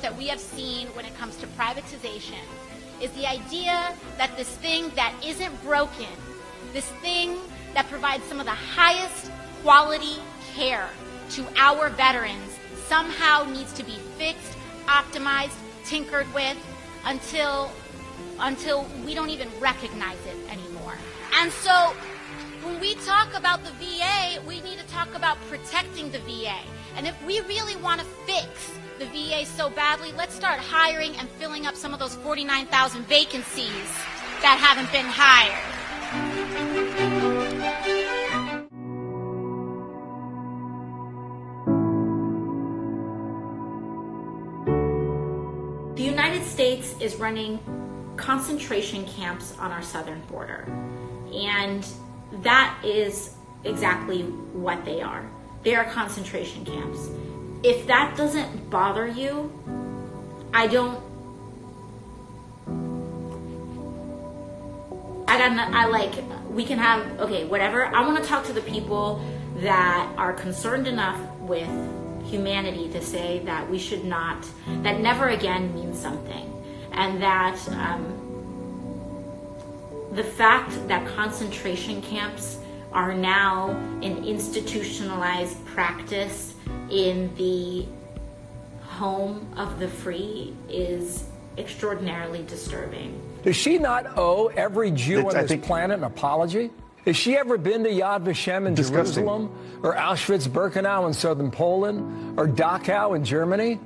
That we have seen when it comes to privatization is the idea that this thing that isn't broken, this thing that provides some of the highest quality care to our veterans somehow needs to be fixed, optimized, tinkered with until we don't even recognize it anymore. And so when we talk about the VA, we need to talk about protecting the VA. And if we really want to fix the VA so badly, let's start hiring and filling up some of those 49,000 vacancies that haven't been hired. The United States is running concentration camps on our southern border. And that is exactly what they are. They are concentration camps. If that doesn't bother you, we can have, okay, whatever. I want to talk to the people that are concerned enough with humanity to say that we should not, that never again means something. And that the fact that concentration camps are now an institutionalized practice in the home of the free is extraordinarily disturbing. Does she not owe every Jew on this planet an apology? Has she ever been to Yad Vashem in Jerusalem, or Auschwitz-Birkenau in southern Poland, or Dachau in Germany?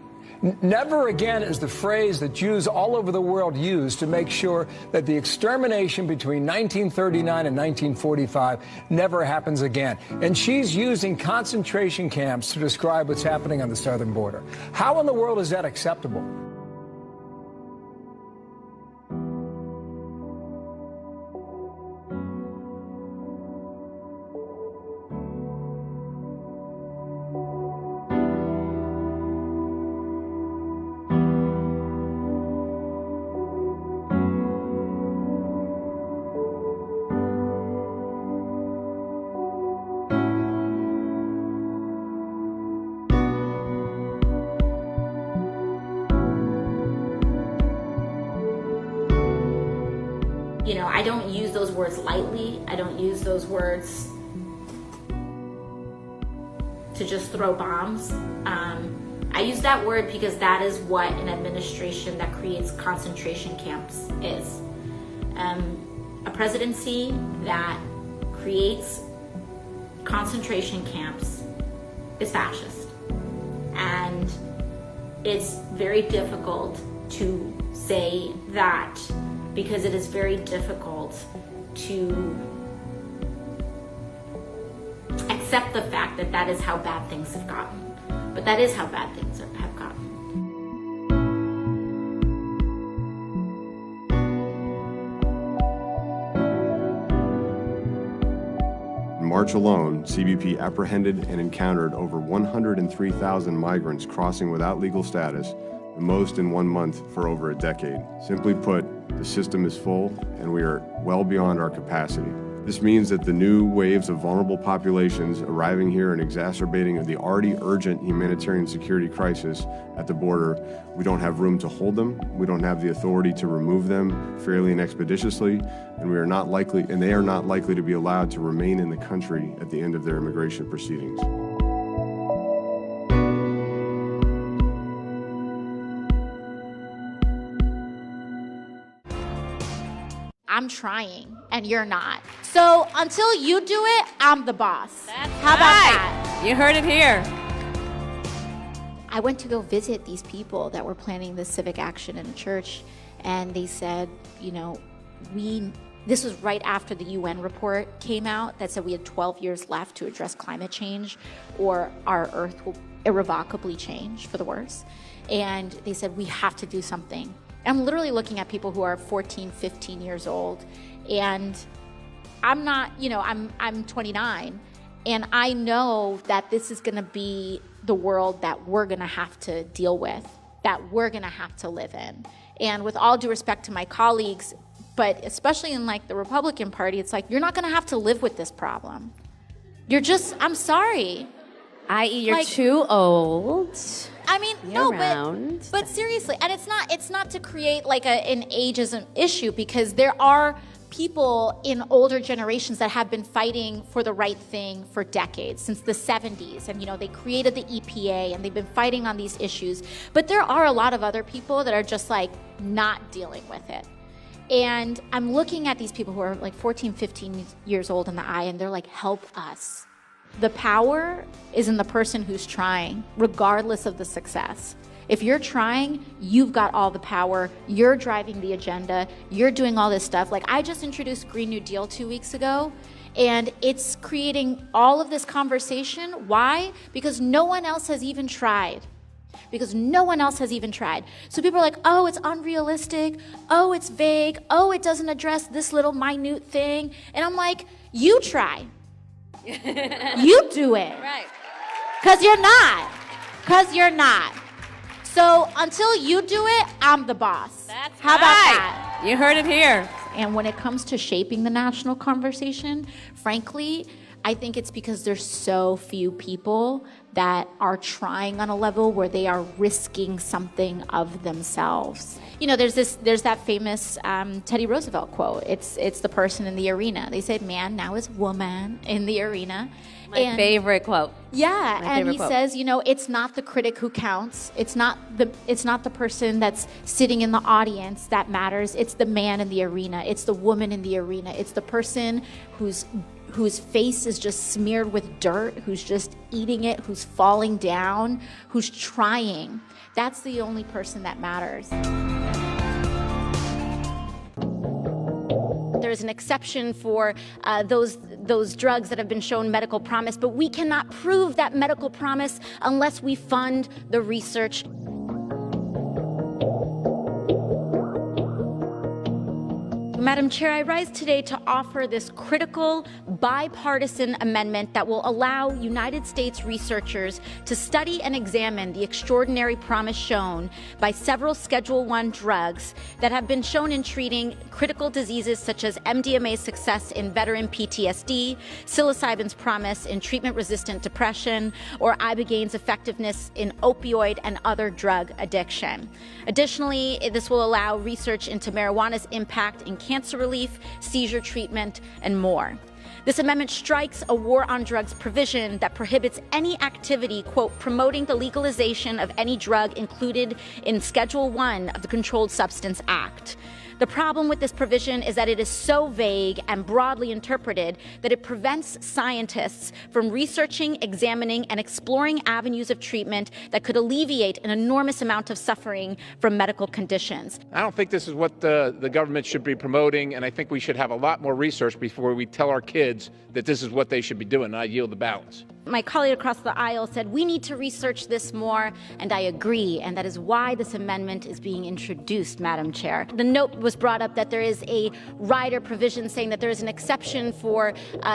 Never again is the phrase that Jews all over the world use to make sure that the extermination between 1939 and 1945 never happens again. And she's using concentration camps to describe what's happening on the southern border. How in the world is that acceptable? You know, I don't use those words lightly. I don't use those words to just throw bombs. I use that word because that is what an administration that creates concentration camps is. A presidency that creates concentration camps is fascist. And it's very difficult to say that, because it is very difficult to accept the fact that that is how bad things have gotten. But that is how bad things have gotten. In March alone, CBP apprehended and encountered over 103,000 migrants crossing without legal status, the most in 1 month for over a decade. Simply put, the system is full and we are well beyond our capacity. This means that the new waves of vulnerable populations arriving here and exacerbating the already urgent humanitarian security crisis at the border, we don't have room to hold them, we don't have the authority to remove them fairly and expeditiously, and they are not likely to be allowed to remain in the country at the end of their immigration proceedings. I'm trying and you're not. So until you do it, I'm the boss. How about that? You heard it here. I went to go visit these people that were planning this civic action in a church, and they said, you know, this was right after the UN report came out that said we had 12 years left to address climate change, or our Earth will irrevocably change for the worse. And they said, we have to do something. I'm literally looking at people who are 14, 15 years old, and I'm not, you know, I'm 29, and I know that this is gonna be the world that we're gonna have to deal with, that we're gonna have to live in. And with all due respect to my colleagues, but especially in like the Republican Party, it's like, you're not gonna have to live with this problem. You're just, I'm sorry. I.e., you're Like, too old. I mean, You're no, around. but seriously, and it's not to create like an ageism issue, because there are people in older generations that have been fighting for the right thing for decades, since the 70s, and you know, they created the EPA and they've been fighting on these issues. But there are a lot of other people that are just like not dealing with it. And I'm looking at these people who are like 14, 15 years old in the eye, and they're like, help us. The power is in the person who's trying, regardless of the success. If you're trying, you've got all the power. You're driving the agenda. You're doing all this stuff. Like, I just introduced Green New Deal 2 weeks ago, and it's creating all of this conversation. Why? Because no one else has even tried. because no one else has even tried. So people are like, oh, it's unrealistic. Oh, it's vague. Oh, it doesn't address this little minute thing. And I'm like, you try. You do it. Right. Because you're not. Because you're not. So until you do it, I'm the boss. That's How about that? You heard it here. And when it comes to shaping the national conversation, frankly, I think it's because there's so few people that are trying on a level where they are risking something of themselves. You know, there's that famous Teddy Roosevelt quote. It's the person in the arena. They said, man, now is woman in the arena. My favorite quote. Yeah, My and favorite he quote. says, you know, it's not the critic who counts. It's not the person that's sitting in the audience that matters. It's the man in the arena. It's the woman in the arena. It's the person whose face is just smeared with dirt, who's just eating it, who's falling down, who's trying. That's the only person that matters. There's an exception for those drugs that have been shown medical promise, but we cannot prove that medical promise unless we fund the research. Madam Chair, I rise today to offer this critical bipartisan amendment that will allow United States researchers to study and examine the extraordinary promise shown by several Schedule I drugs that have been shown in treating critical diseases such as MDMA's success in veteran PTSD, psilocybin's promise in treatment-resistant depression, or ibogaine effectiveness in opioid and other drug addiction. Additionally, this will allow research into marijuana's impact in cancer relief, seizure treatment, and more. This amendment strikes a war on drugs provision that prohibits any activity, quote, promoting the legalization of any drug included in Schedule I of the Controlled Substance Act. The problem with this provision is that it is so vague and broadly interpreted that it prevents scientists from researching, examining, and exploring avenues of treatment that could alleviate an enormous amount of suffering from medical conditions. I don't think this is what the government should be promoting, and I think we should have a lot more research before we tell our kids that this is what they should be doing, and I yield the balance. My colleague across the aisle said, we need to research this more, and I agree, and that is why this amendment is being introduced, Madam Chair. The note was brought up that there is a rider provision saying that there is an exception for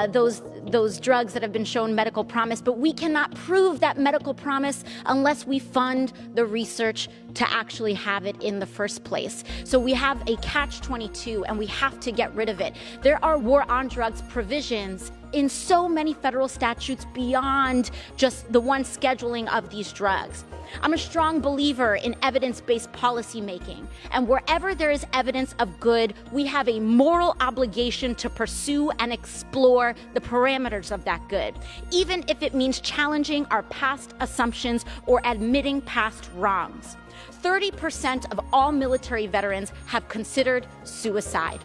those drugs that have been shown medical promise, but we cannot prove that medical promise unless we fund the research to actually have it in the first place. So we have a catch-22, and we have to get rid of it. There are war on drugs provisions in so many federal statutes beyond just the one scheduling of these drugs. I'm a strong believer in evidence-based policy making, and wherever there is evidence of good, we have a moral obligation to pursue and explore the parameters of that good, even if it means challenging our past assumptions or admitting past wrongs. 30% of all military veterans have considered suicide.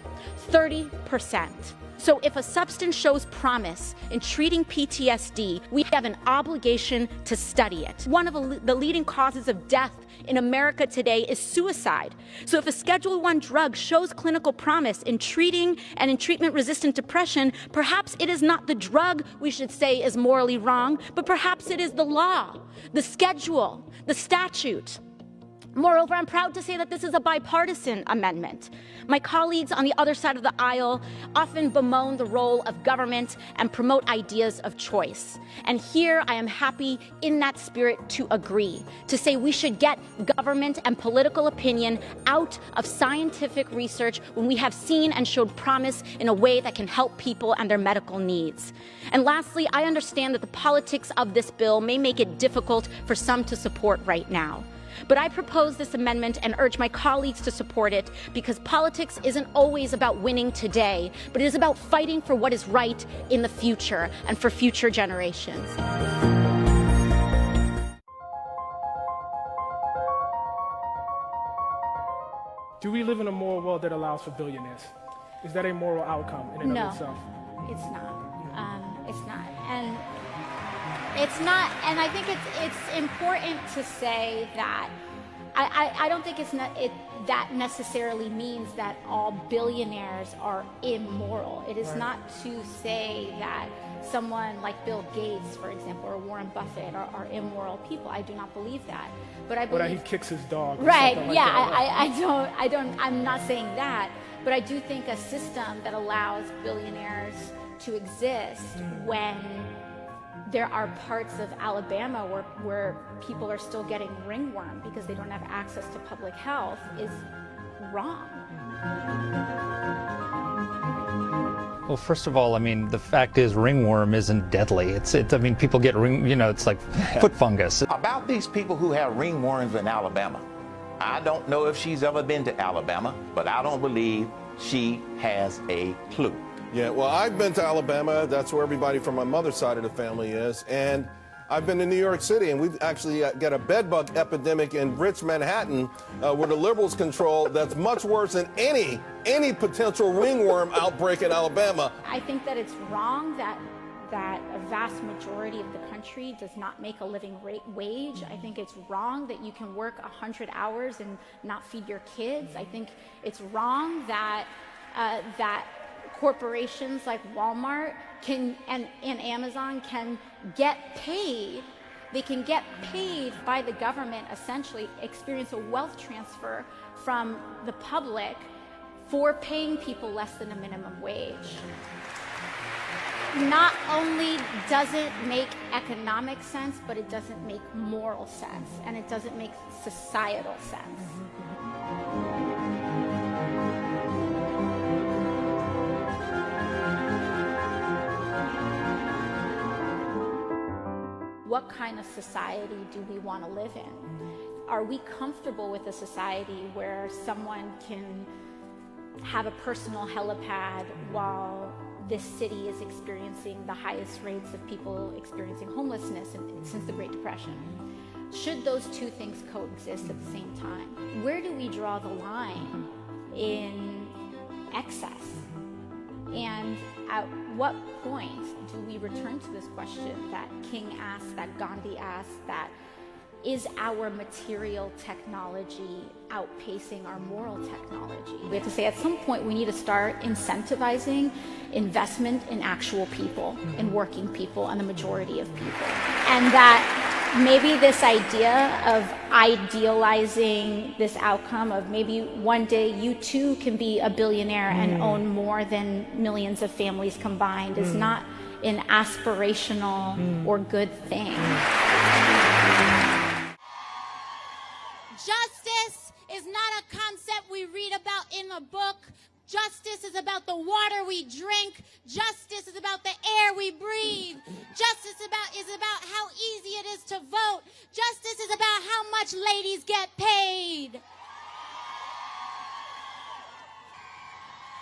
30%. So if a substance shows promise in treating PTSD, we have an obligation to study it. One of the leading causes of death in America today is suicide. So if a Schedule I drug shows clinical promise in treating and in treatment-resistant depression, perhaps it is not the drug we should say is morally wrong, but perhaps it is the law, the schedule, the statute. Moreover, I'm proud to say that this is a bipartisan amendment. My colleagues on the other side of the aisle often bemoan the role of government and promote ideas of choice. And here I am happy in that spirit to agree, to say we should get government and political opinion out of scientific research when we have seen and showed promise in a way that can help people and their medical needs. And lastly, I understand that the politics of this bill may make it difficult for some to support right now. But I propose this amendment and urge my colleagues to support it because politics isn't always about winning today, but it is about fighting for what is right in the future and for future generations. Do we live in a moral world that allows for billionaires? Is that a moral outcome in and of itself? No, it's not. It's not. And it's not, and I think it's important to say that I don't think that necessarily means that all billionaires are immoral. It is not to say that someone like Bill Gates, for example, or Warren Buffett are immoral people. I do not believe that. But I believe he kicks his dog. Right? Like Yeah. that. I don't. I'm not saying that. But I do think a system that allows billionaires to exist when there are parts of Alabama where people are still getting ringworm because they don't have access to public health is wrong. Well, first of all, I mean, the fact is ringworm isn't deadly. I mean, people get it's like foot fungus. About these people who have ringworms in Alabama, I don't know if she's ever been to Alabama, but I don't believe she has a clue. Yeah, well, I've been to Alabama. That's where everybody from my mother's side of the family is. And I've been to New York City, and we've actually got a bedbug epidemic in Rich Manhattan where the liberals control that's much worse than any potential ringworm outbreak in Alabama. I think that it's wrong that a vast majority of the country does not make a living wage. I think it's wrong that you can work 100 hours and not feed your kids. I think it's wrong that corporations like Walmart and Amazon can get paid. They can get paid by the government, essentially experience a wealth transfer from the public for paying people less than a minimum wage. Not only does it make economic sense, but it doesn't make moral sense, and it doesn't make societal sense. What kind of society do we want to live in? Are we comfortable with a society where someone can have a personal helipad while this city is experiencing the highest rates of people experiencing homelessness since the Great Depression? Should those two things coexist at the same time? Where do we draw the line in excess? And at what point do we return to this question that King asked, that Gandhi asked, that is our material technology outpacing our moral technology? We have to say at some point we need to start incentivizing investment in actual people, in working people, and the majority of people. And that maybe this idea of idealizing this outcome of maybe one day you too can be a billionaire and own more than millions of families combined is not an aspirational or good thing. Justice is not a concept we read about in a book. Justice is about the water we drink. Justice is about the air we breathe. Justice is about how easy it is to vote. Justice is about how much ladies get paid.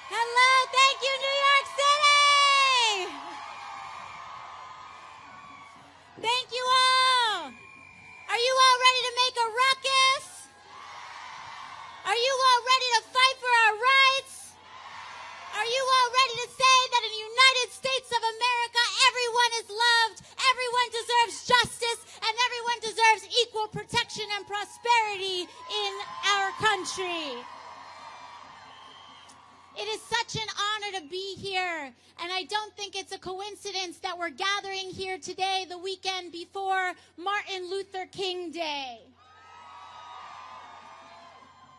Hello, thank you, New York City! Thank you all! Are you all ready to make a ruckus? Are you all ready to fight for our rights? Are you all ready to say that in the United States of America, everyone is loved, everyone deserves justice, and everyone deserves equal protection and prosperity in our country? It is such an honor to be here, and I don't think it's a coincidence that we're gathering here today, the weekend before Martin Luther King Day.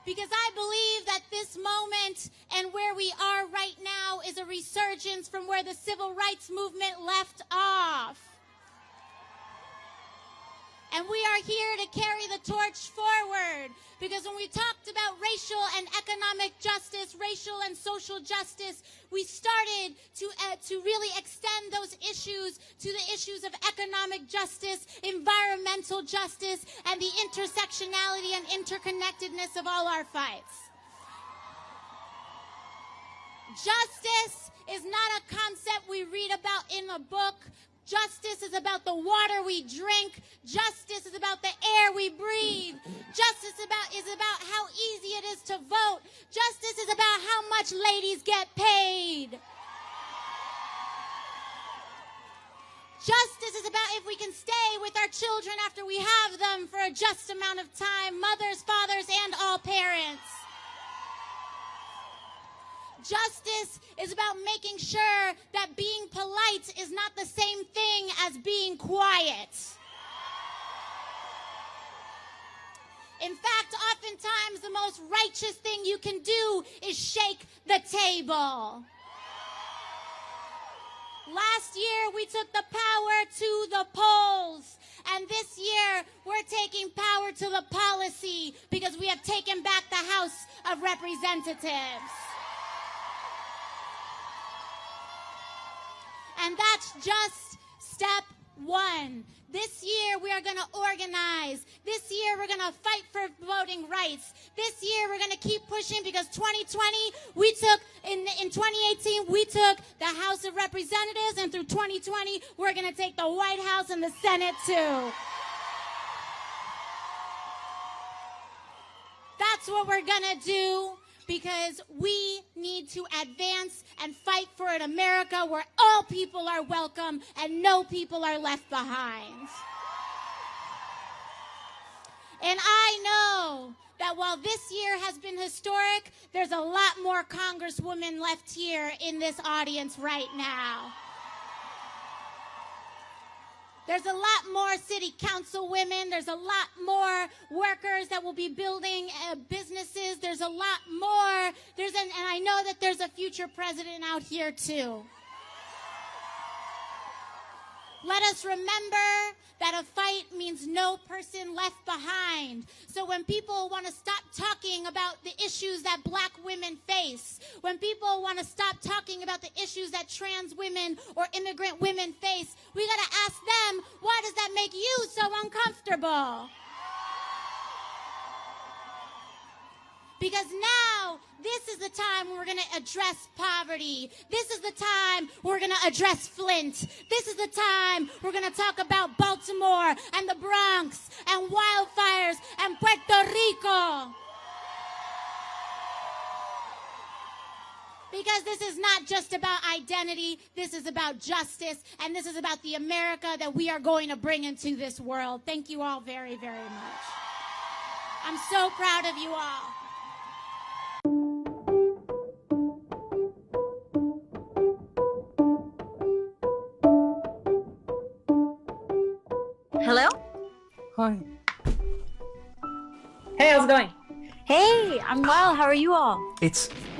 Because I believe that this moment and where we are right now is a resurgence from where the civil rights movement left off. And we are here to carry the torch forward, because when we talked about racial and economic justice, racial and social justice, we started to really extend those issues to the issues of economic justice, environmental justice, and the intersectionality and interconnectedness of all our fights. Justice is not a concept we read about in a book. Justice is about the water we drink. Justice is about the air we breathe. Justice is about how easy it is to vote. Justice is about how much ladies get paid. Justice is about if we can stay with our children after we have them for a just amount of time, mothers, fathers, and all parents. Justice is about making sure that being polite is not the same thing as being quiet. In fact, oftentimes the most righteous thing you can do is shake the table. Last year, we took the power to the polls. And this year, we're taking power to the policy because we have taken back the House of Representatives. And that's just step one. This year, we are going to organize. This year, we're going to fight for voting rights. This year, we're going to keep pushing because 2020, in 2018, we took the House of Representatives, and through 2020, we're going to take the White House and the Senate, too. That's what we're going to do because we need to advance and fight for an America where all people are welcome and no people are left behind. And I know that while this year has been historic, there's a lot more Congresswomen left here in this audience right now. There's a lot more city council women. There's a lot more workers that will be building businesses. There's a lot more. And I know that there's a future president out here too. Let us remember that a fight means no person left behind. So when people want to stop talking about the issues that black women face, when people want to stop talking about the issues that trans women or immigrant women face, we got to ask them, why does that make you so uncomfortable? Because now, this is the time when we're going to address poverty. This is the time we're going to address Flint. This is the time we're going to talk about Baltimore and the Bronx and wildfires and Puerto Rico. Because this is not just about identity, this is about justice, and this is about the America that we are going to bring into this world. Thank you all very, very much. I'm so proud of you all. Hello? Hi. Hey, how's it going? Hey, I'm well. How are you all?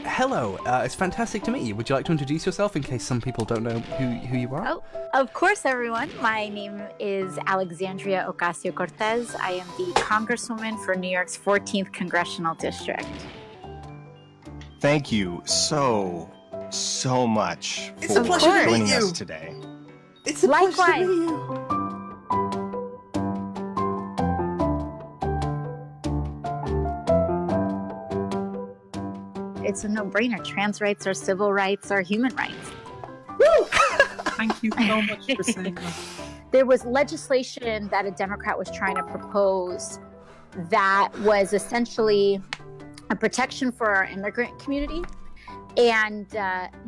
Hello. It's fantastic to meet you. Would you like to introduce yourself in case some people don't know who you are? Oh, of course, everyone. My name is Alexandria Ocasio-Cortez. I am the Congresswoman for New York's 14th Congressional District. Thank you so much It's for a pleasure to joining meet us you. today. It's a Likewise. pleasure to meet you. It's a no-brainer. Trans rights are civil rights are human rights. Woo! Thank you so much for saying that. There was legislation that a Democrat was trying to propose that was essentially a protection for our immigrant community, and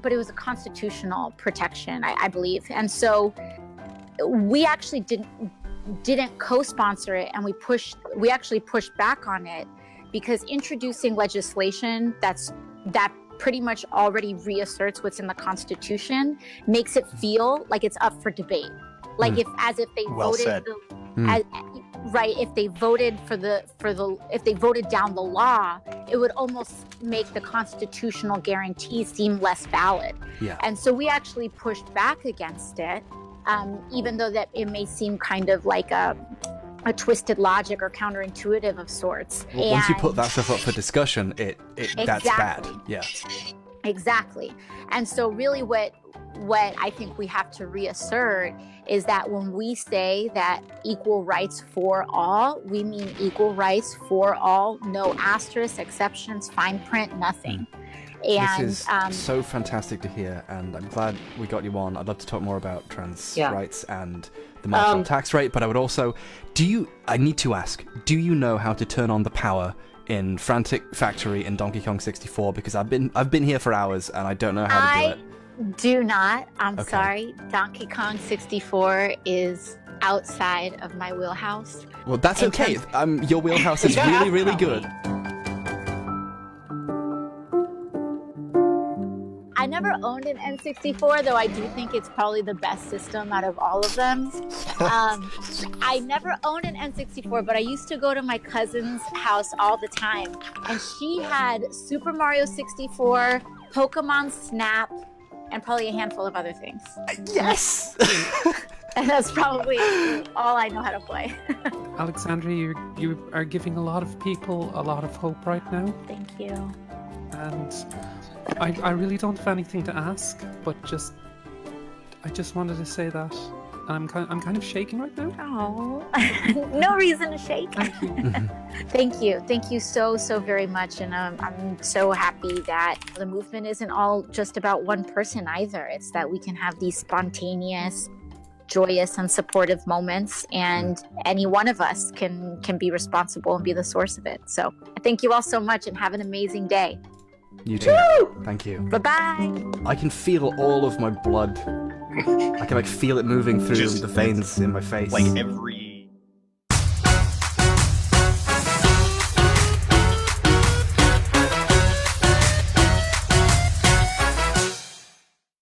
but it was a constitutional protection, I believe. And so we actually didn't co-sponsor it, and we actually pushed back on it because introducing legislation that pretty much already reasserts what's in the Constitution makes it feel like it's up for debate. Like as if they Well voted said. if they voted if they voted down the law, it would almost make the constitutional guarantee seem less valid. Yeah. And so we actually pushed back against it, even though that it may seem kind of like a twisted logic or counterintuitive of sorts. Well, once you And- put that stuff up for discussion, that's bad. Yeah. Exactly. And so really what I think we have to reassert is that when we say that equal rights for all, we mean equal rights for all, no asterisks, exceptions, fine print, nothing. And This is so fantastic to hear, and I'm glad we got you on. I'd love to talk more about trans Yeah. rights and the marginal tax rate, but I would also, I need to ask, do you know how to turn on the power in Frantic Factory in Donkey Kong 64? Because I've been here for hours and I don't know how to do it. Do not. I'm Okay. sorry. Donkey Kong 64 is outside of my wheelhouse. Well, that's In okay. terms- Your wheelhouse is really, really good. I never owned an N64, though I do think it's probably the best system out of all of them. I never owned an N64, but I used to go to my cousin's house all the time. And she had Super Mario 64, Pokemon Snap, and probably a handful of other things. Yes! And that's probably all I know how to play. Alexandria, you are giving a lot of people a lot of hope right now. Thank you. And I really don't have anything to ask, but I just wanted to say that. I'm kind of shaking right now. Oh, no reason to shake. Thank you. Thank you so very much. And I'm so happy that the movement isn't all just about one person either. It's that we can have these spontaneous, joyous and supportive moments, and any one of us can be responsible and be the source of it. So thank you all so much, and have an amazing day. You too. Woo! Thank you. Bye-bye. I can feel all of my blood. I can feel it moving through the veins in my face. Like every